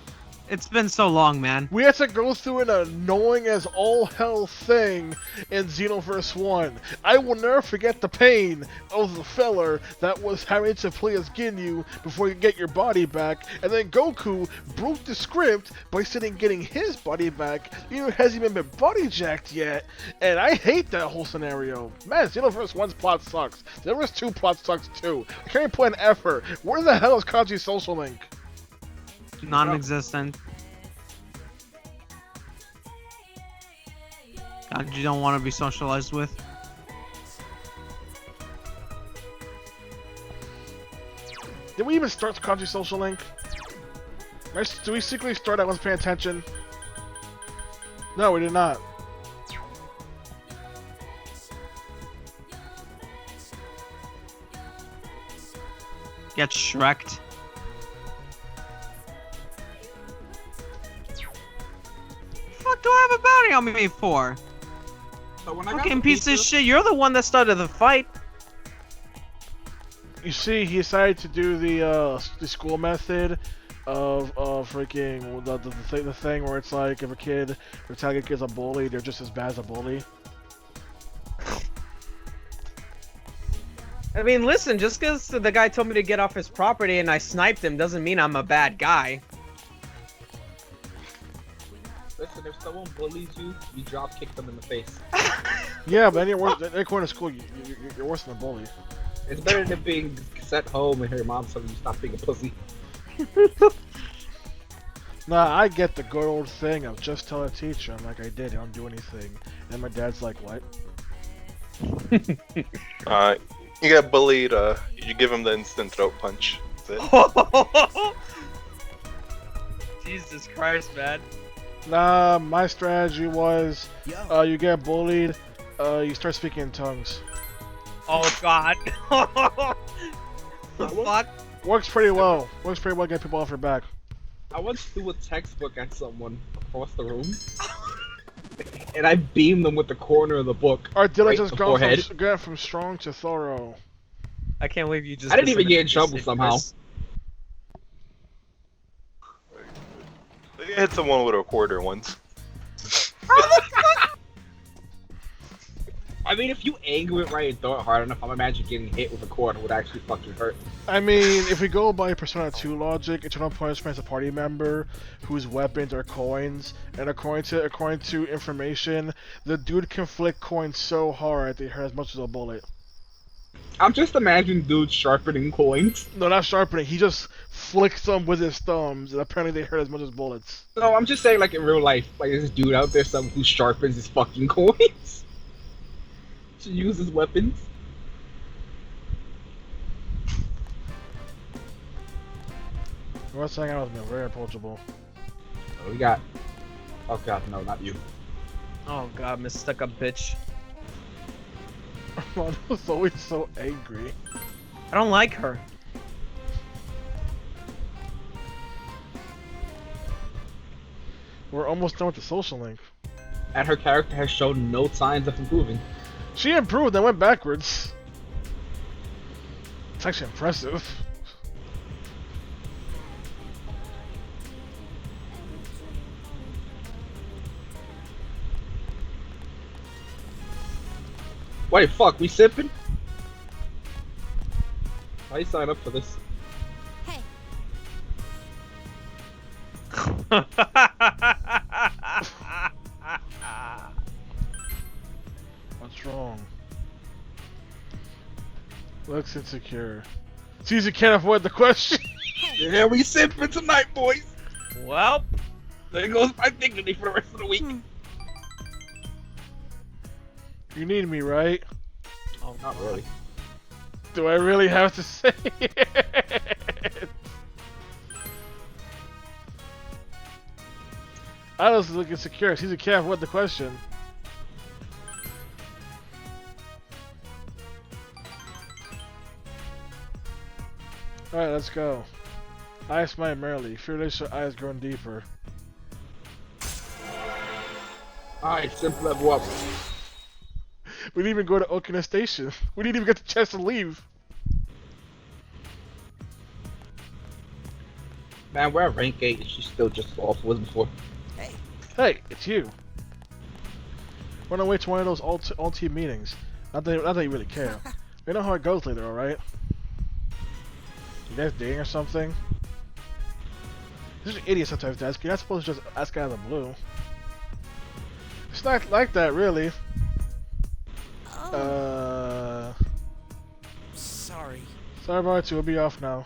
It's been so long, man. We had to go through an annoying as all hell thing in Xenoverse 1. I will never forget the pain of the feller that was having to play as Ginyu before you get your body back, and then Goku broke the script by sitting getting his body back, even though he hasn't even been body jacked yet, and I hate that whole scenario. Man, Xenoverse 1's plot sucks. Xenoverse 2 plot sucks too. I can't even put an effort. Where the hell is Kanji's social link? Non-existent. God, you don't want to be socialized with. Did we even start the Kanji social link? Do we secretly start? I wasn't paying attention. No, we did not. Get Shrek'd. What do I have a bounty on me for? So when I Fucking piece of shit, you're the one that started the fight. You see, he decided to do the school method of freaking the thing where it's like if a kid retaliates against a bully, they're just as bad as a bully. I mean, listen, just because the guy told me to get off his property and I sniped him doesn't mean I'm a bad guy. Listen, if someone bullies you, you drop kick them in the face. Yeah, but according to school, you're worse than a bully. It's better than being sent home and your mom telling you stop being a pussy. Nah, I get the good old thing of just tell a teacher. I'm like, I did, I don't do anything. And my dad's like, what? You get bullied, you give him the instant throat punch. That's it. Jesus Christ, man. Nah, my strategy was, you get bullied, you start speaking in tongues. Oh god. The fuck? Works pretty well. Works pretty well to get people off your back. I once threw a textbook at someone across the room. And I beamed them with the corner of the book. Or did right I just go from strong to thorough? I can't believe you just... I didn't even get in trouble somehow. I hit someone with a quarter once. I mean, if you angle it right and throw it hard enough, I'm imagining getting hit with a quarter would actually fucking hurt. I mean, if we go by Persona 2 logic, eternal punishment is a party member whose weapons are coins, and according to information, the dude can flick coins so hard they hurt as much as a bullet. I'm just imagining dudes sharpening coins. No, not sharpening. He just flicks them with his thumbs, and apparently they hurt as much as bullets. No, I'm just saying, like in real life, like there's this dude out there, someone who sharpens his fucking coins. To use his weapons. We're saying I was very approachable. Oh, we got. Oh god, no, not you. Oh god, Miss Stuck Up Bitch. Armando's always so angry. I don't like her. We're almost done with the social link. And her character has shown no signs of improving. She improved, then went backwards. It's actually impressive. Wait, fuck, we sipping? Why you sign up for this? Hey. What's wrong? Looks insecure. Seems you can't avoid the question. Yeah, we sipping tonight, boys. Well, there goes my dignity for the rest of the week. You need me, right? Oh, not really. Do I really have to say it? I was looking secure. He's a calf. What the question? Alright, let's go. I smile merrily. Fearless eyes grown deeper. Alright, simple level up. We didn't even go to Okina Station. We didn't even get the chance to leave. Man, we're at rank 8 and she's still just as awful as before. Hey, it's you. Run away to one of those all-team meetings. Not that you really care. We know how it goes later, alright? You guys dating or something? This is an idiot sometimes to ask. You're not supposed to just ask out of the blue. It's not like that, really. Sorry. Sorry about it, too. We'll be off now.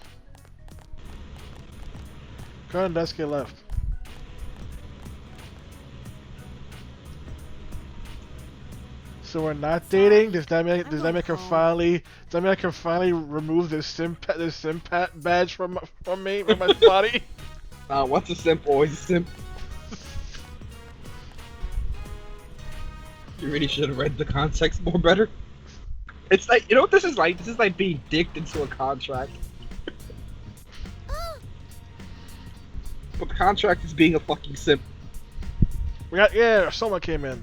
Go ahead and desk get left. So we're not dating? Does that make her finally remove this simp badge from me, from my body? What's a simp? Always a simp. You really should have read the context more better. It's like, you know what this is like? This is like being dicked into a contract. But the contract is being a fucking simp. Yeah, someone came in.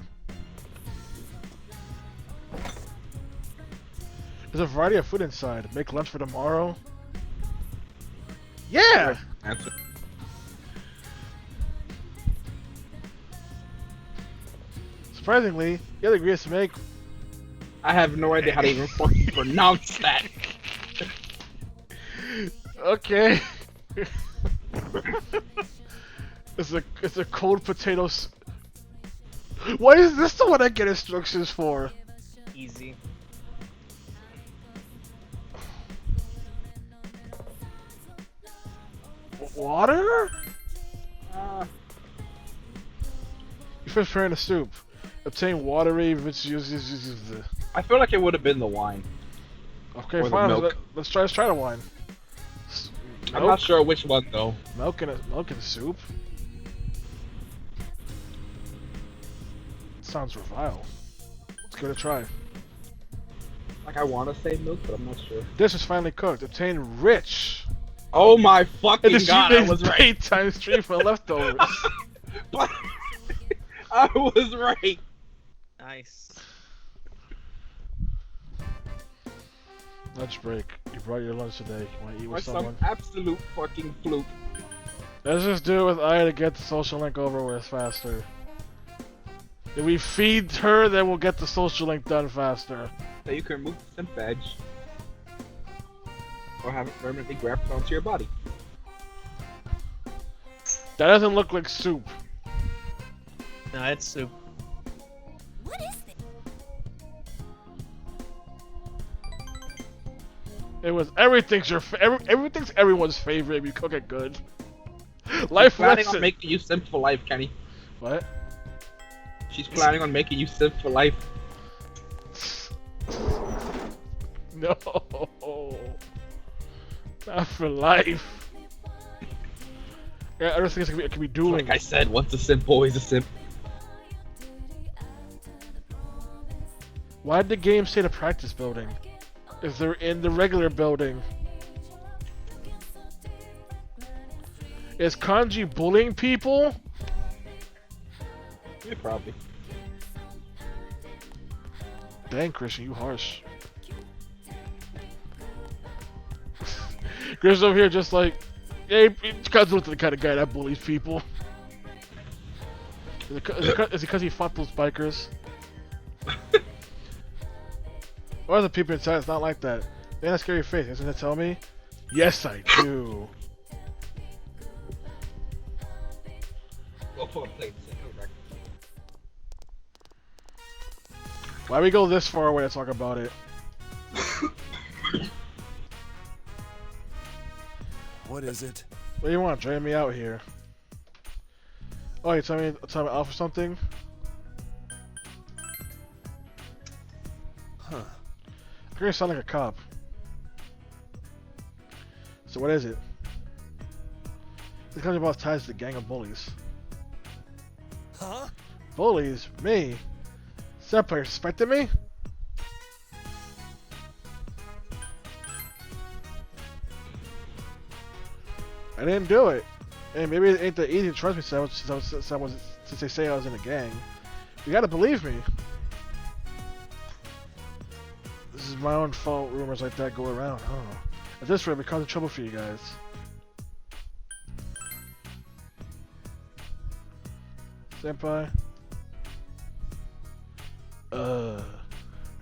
There's a variety of food inside. Make lunch for tomorrow. Yeah! Surprisingly, the other ingredients to make. I have no idea how to even fucking pronounce that. Okay. It's a cold potato. Why is this the one I get instructions for? Easy. Water? You first prepare the soup. Obtain watery, which uses the. I feel like it would have been the wine. Okay, or fine. Milk. Let's try the wine. I'm not sure which one though. Milk and soup. Sounds revile. Let's give it a try. Like I want to say milk, but I'm not sure. This is finally cooked. Obtain rich. Oh my fucking and god! I was right. 8 times 3 for leftovers. But I was right. Nice. Lunch break. You brought your lunch today. You want to eat with someone? Some absolute fucking fluke. Let's just do it with Aya to get the social link over with faster. If we feed her, then we'll get the social link done faster. So you can remove the simp badge. Or have it permanently grafted onto your body. That doesn't look like soup. No, it's soup. What is this? It was everything's everyone's favorite if you cook it good. Life planning lesson. on making you simp for life, Kenny. What? She's planning on making you simp for life. No. Not for life. Yeah, I just think it could be dueling. Like I said, once a simp, always a simp. Why did the game say the practice building? If they're in the regular building. Is Kanji bullying people? Yeah, probably. Dang, Christian, you harsh. Chris over here just like, yeah, Kanji looks like the kind of guy that bullies people. Is it because he fought those bikers? Or the people inside, it's not like that. They have a scary face, isn't it? Tell me? Yes, I do. Why we go this far away to talk about it? What is it? What do you want? Drain me out here. Oh, you tell me off or something? Huh. I hear you sound like a cop. So what is it? This comes about ties to the gang of bullies. Bullies? Me? That player suspected me? I didn't do it. And maybe it ain't that easy to trust me since they say I was in a gang. You gotta believe me. This is my own fault rumors like that go around, huh? At this rate, it causes trouble for you guys. Senpai?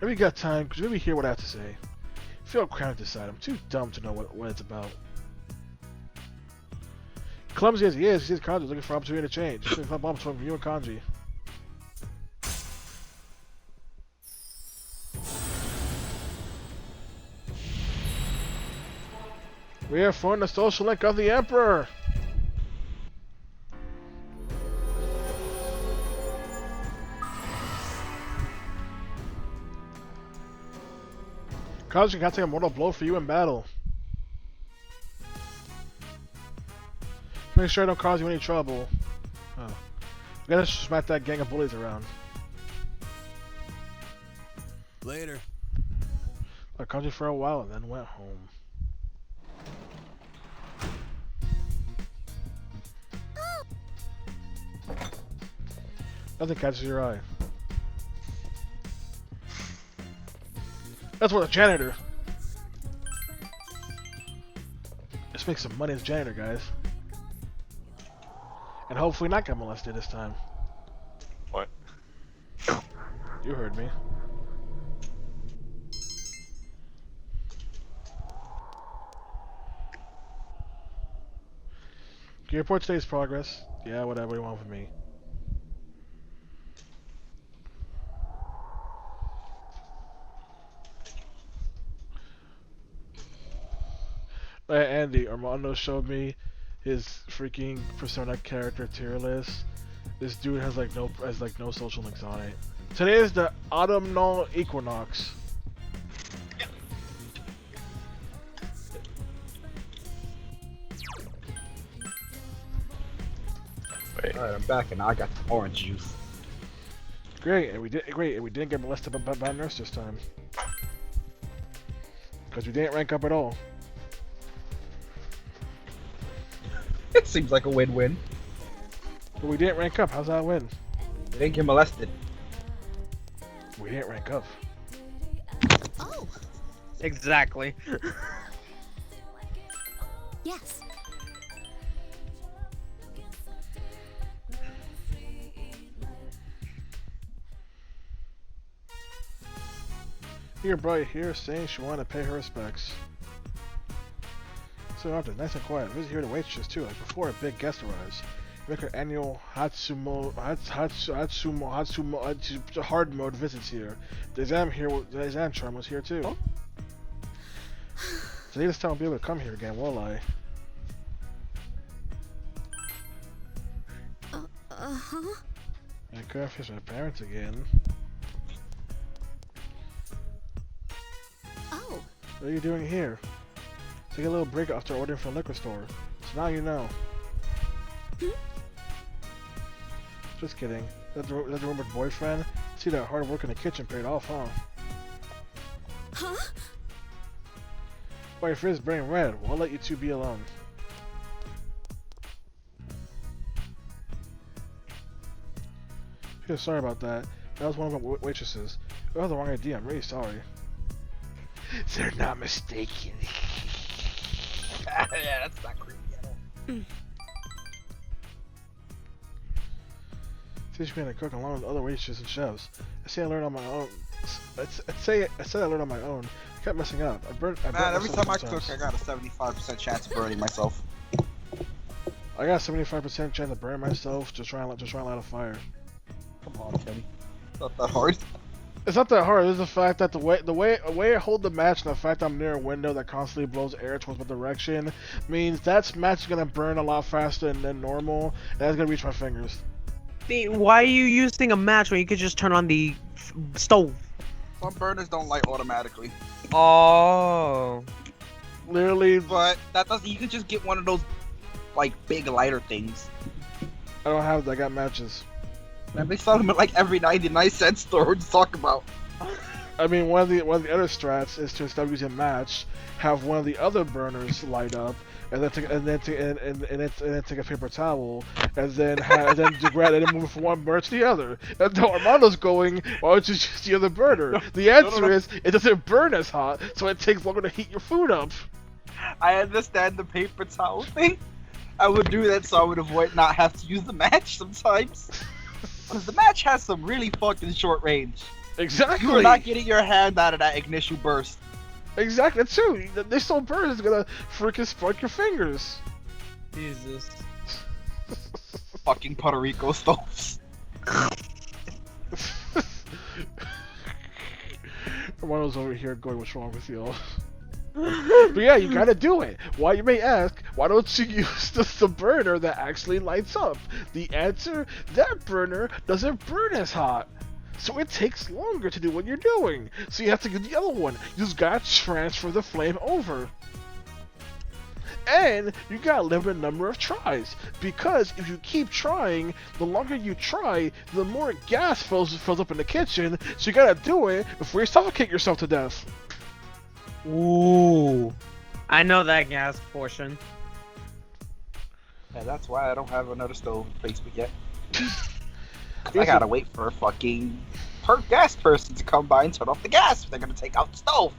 Maybe you got time, because maybe hear what I have to say. I feel cramped inside. I'm too dumb to know what it's about. Clumsy as he is, he sees Kanji looking for opportunity to change. He's looking for from you and Kanji. We have formed the social link of the Emperor! Kanji can take a mortal blow for you in battle. Make sure I don't cause you any trouble. Oh. We gotta smack that gang of bullies around. Later. I called you for a while and then went home. Nothing catches your eye. That's what a janitor. Let's make some money as janitor, guys. And hopefully not get molested this time. What? You heard me. Can you report today's progress? Yeah, whatever you want from me. Andy, Armando showed me his freaking Persona character tier list. This dude has like no social links on it. Today is the autumnal equinox. Wait. Alright, I'm back and now I got the orange juice. Great, and we didn't get molested by a nurse this time. Because we didn't rank up at all. It seems like a win-win. But we didn't rank up. How's that a win? We didn't get molested. We didn't rank up. Oh. Exactly. Yes. Your brother here saying she wanted to pay her respects. So after, nice and quiet. Visit here to waitress too, like before a big guest arrives. Make her annual hard mode visits here. The exam charm was here too. Oh? So this time I'll be able to come here again, will I? Uh-huh. I could have my parents again. Oh. What are you doing here? Take a little break after ordering from a liquor store. So now you know. Just kidding. That's the rumored boyfriend? See that hard work in the kitchen paid off, huh? Huh? Why your face is burning red? Well, I'll let you two be alone. Yeah, sorry about that. That was one of my waitresses. I had the wrong idea. I'm really sorry. They're not mistaken. Yeah, that's not creepy at all. Teach me how to cook along with other waitresses and chefs. I say I learned on my own. I said I learned on my own. I kept messing up. I burnt every time I sometimes. cook, I got a 75% chance of burning myself. I got a 75% chance of burning myself just trying to light a fire. Come on, Kenny. It's not that hard. It's not that hard. It's the fact that the way I hold the match and the fact I'm near a window that constantly blows air towards my direction means that match is gonna burn a lot faster than normal, and that's gonna reach my fingers. Why are you using a match when you could just turn on the stove? Some burners don't light automatically. Oh. Literally. But that doesn't. You can just get one of those, like, big lighter things. I don't have that. I got matches. Man, they sell them at like every 99-cent store. What you talk about? I mean, one of the other strats is to, instead of using match, have one of the other burners light up, and then take a paper towel, and then grab and then move from one burner to the other. And now Armando's going, why don't you use the other burner? The answer is it doesn't burn as hot, so it takes longer to heat your food up. I understand the paper towel thing. I would do that so I would avoid not have to use the match sometimes. Because the match has some really fucking short range. Exactly. You are not getting your hand out of that ignition burst. Exactly, that's true. This little burn is gonna freaking spark your fingers. Jesus. Fucking Puerto Rico stoves. Armando's over here going, what's wrong with you? But yeah, you gotta do it. Why, you may ask, why don't you use the burner that actually lights up? The answer, that burner doesn't burn as hot. So it takes longer to do what you're doing. So you have to get the other one. You just gotta transfer the flame over. And you got a limited number of tries. Because if you keep trying, the longer you try, the more gas fills up in the kitchen. So you gotta do it before you suffocate yourself to death. Ooh. I know that gas portion. Yeah, that's why I don't have another stove in Facebook yet. I gotta wait for a fucking gas person to come by and turn off the gas if they're gonna take out the stove.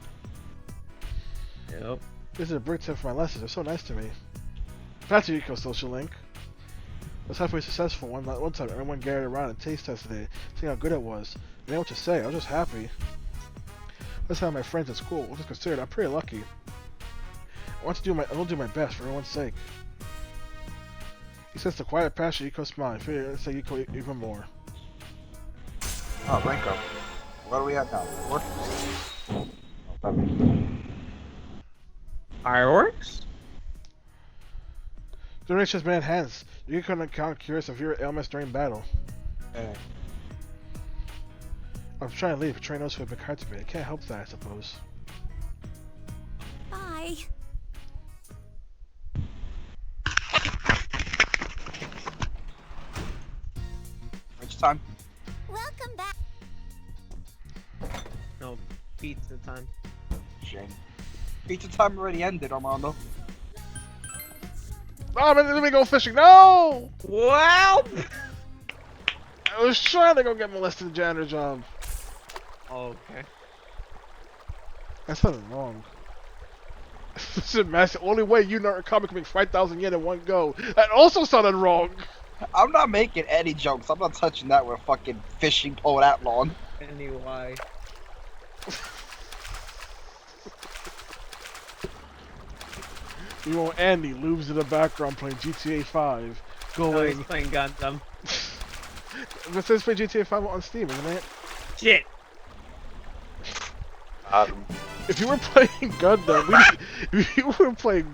Yep. This is a brick tip for my lessons. They're so nice to me. Back to Eco Social Link. I was halfway successful one time. Everyone gathered around and taste tested it, seeing how good it was. I didn't know what to say. I was just happy. That's how my friends at school. What is considered? I'm pretty lucky. I want to do my best for everyone's sake. He says the quiet passion Eco smile. I figure it's like Eco even more. Oh, rank up. What do we have now? 4? Fireworks? Donations man hands. You can account cures of your ailments during battle. Hey. I'm trying to leave, but train knows who have been kind to me. I can't help that, I suppose. Bye. Which time? Welcome back. No, pizza time. Shame. Pizza time already ended, Armando. Oh, man, let me go fishing. No! Wow! I was trying to go get molested the janitor job. Okay. That's something wrong. This is massive. The only way you know a comic can make 5,000 yen in one go. That also sounded wrong. I'm not making any jokes. I'm not touching that with a fucking fishing pole that long. Anyway. You want Andy lubes in the background playing GTA 5. Go away. He's playing Gundam. It says play GTA 5 on Steam, isn't it? Shit. If you were playing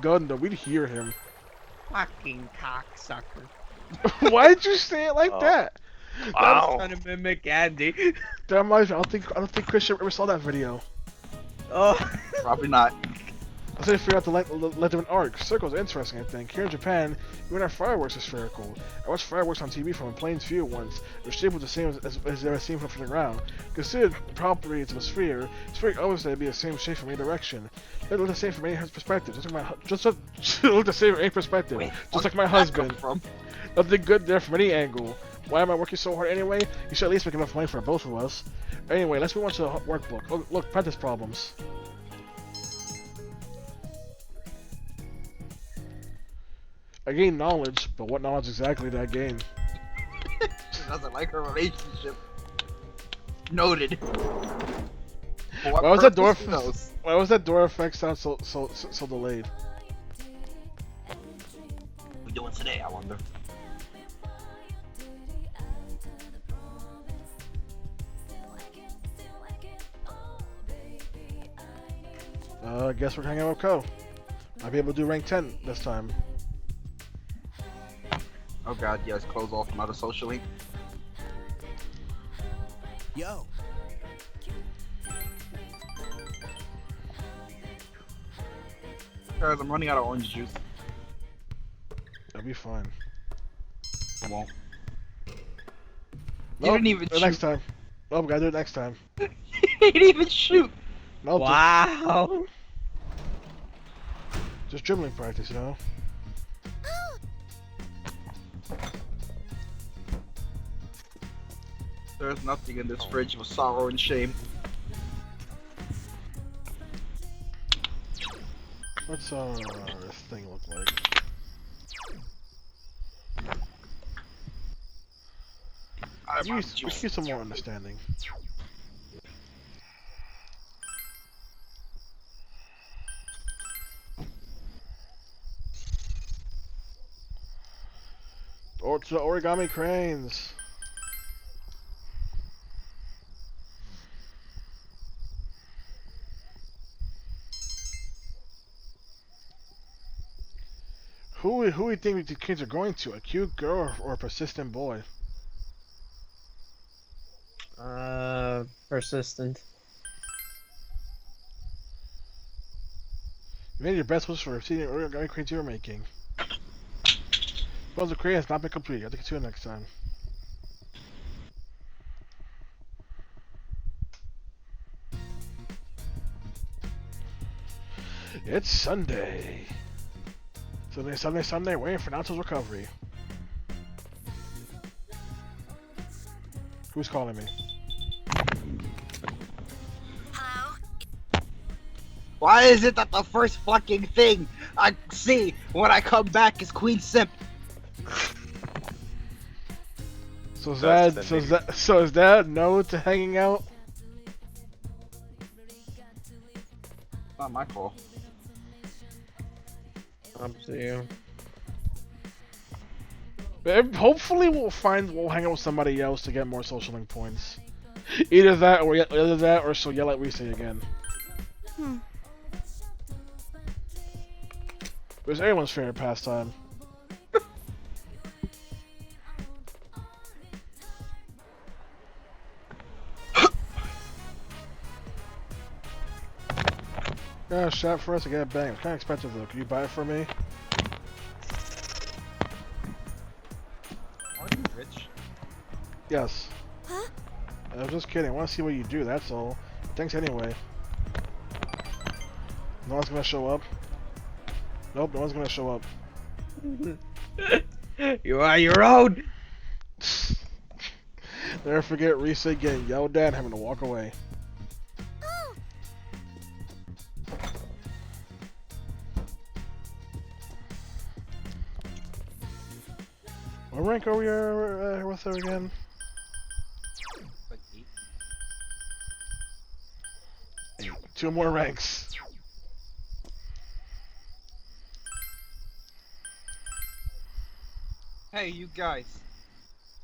Gundam, we'd hear him. Fucking cocksucker. Why did you say it like that? I was trying to mimic Andy. Damn, I don't think Christian ever saw that video. Oh, probably not. I say figure out the let them in arc. Circles are interesting, I think. Here in Japan, even our fireworks are spherical. I watched fireworks on TV from a plane's view once. Their shape was the same as they were seen from the ground. Considered the properties of a sphere, sphere always said to be the same shape from any direction. They look the same from any perspective, just like look the same from any perspective. Wait, just like my husband. Nothing good there from any angle. Why am I working so hard anyway? You should at least make enough money for both of us. Anyway, let's move on to the workbook. Oh, look, practice problems. I gained knowledge, but what knowledge exactly did I gain? She doesn't like her relationship. Noted. Why was that door? Why was that door effect sound so delayed? What we doing today? I wonder. I guess we're hanging out with Co. I'll be able to do rank 10 this time. Oh god, yes, close off another social link. Yo. Guys, I'm running out of orange juice. That'll be fine. I won't. You didn't even shoot. Next time. Nope, gotta do it next time. You didn't even shoot. Nope, Wow. Just dribbling practice, you know? There's nothing in this fridge but sorrow and shame. What's this thing look like? Let's get some more understanding. Or to the origami cranes. Who do you think the kids are going to? A cute girl or a persistent boy? Persistent. You made your best wish for receiving origami cranes you're making. Well, the crane has not been completed. I'll take it to you next time. It's Sunday. Sunday, waiting for Naoto's recovery. Who's calling me? Hello? Why is it that the first fucking thing I see when I come back is Queen Simp? So is that no to hanging out? Not my call. Up to you. Hopefully we'll hang out with somebody else to get more social link points. Either that or she'll yell at Rise again. It was everyone's favorite pastime. Yeah, shot for us to get a bang. It's kind of expensive though. Can you buy it for me? Are you rich? Yes. Huh? I was just kidding. I want to see what you do, that's all. Thanks anyway. No one's gonna show up? Nope, no one's gonna show up. You are your own! Never forget Rise getting yelled at and having to walk away. What rank are we with her again? Like 8. 8. 2 more ranks. Hey, you guys.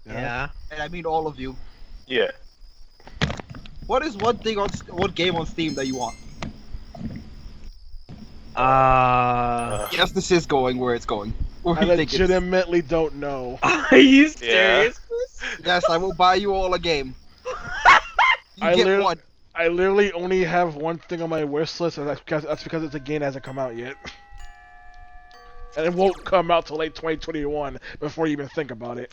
Yeah. And I mean all of you. Yeah. What is one game on Steam that you want? Yes, this is going where it's going. I legitimately don't know. Are you serious? Yes, I will buy you all a game. You get one. I literally only have one thing on my wish list, and that's because it's a game that hasn't come out yet. And it won't come out till late 2021 before you even think about it.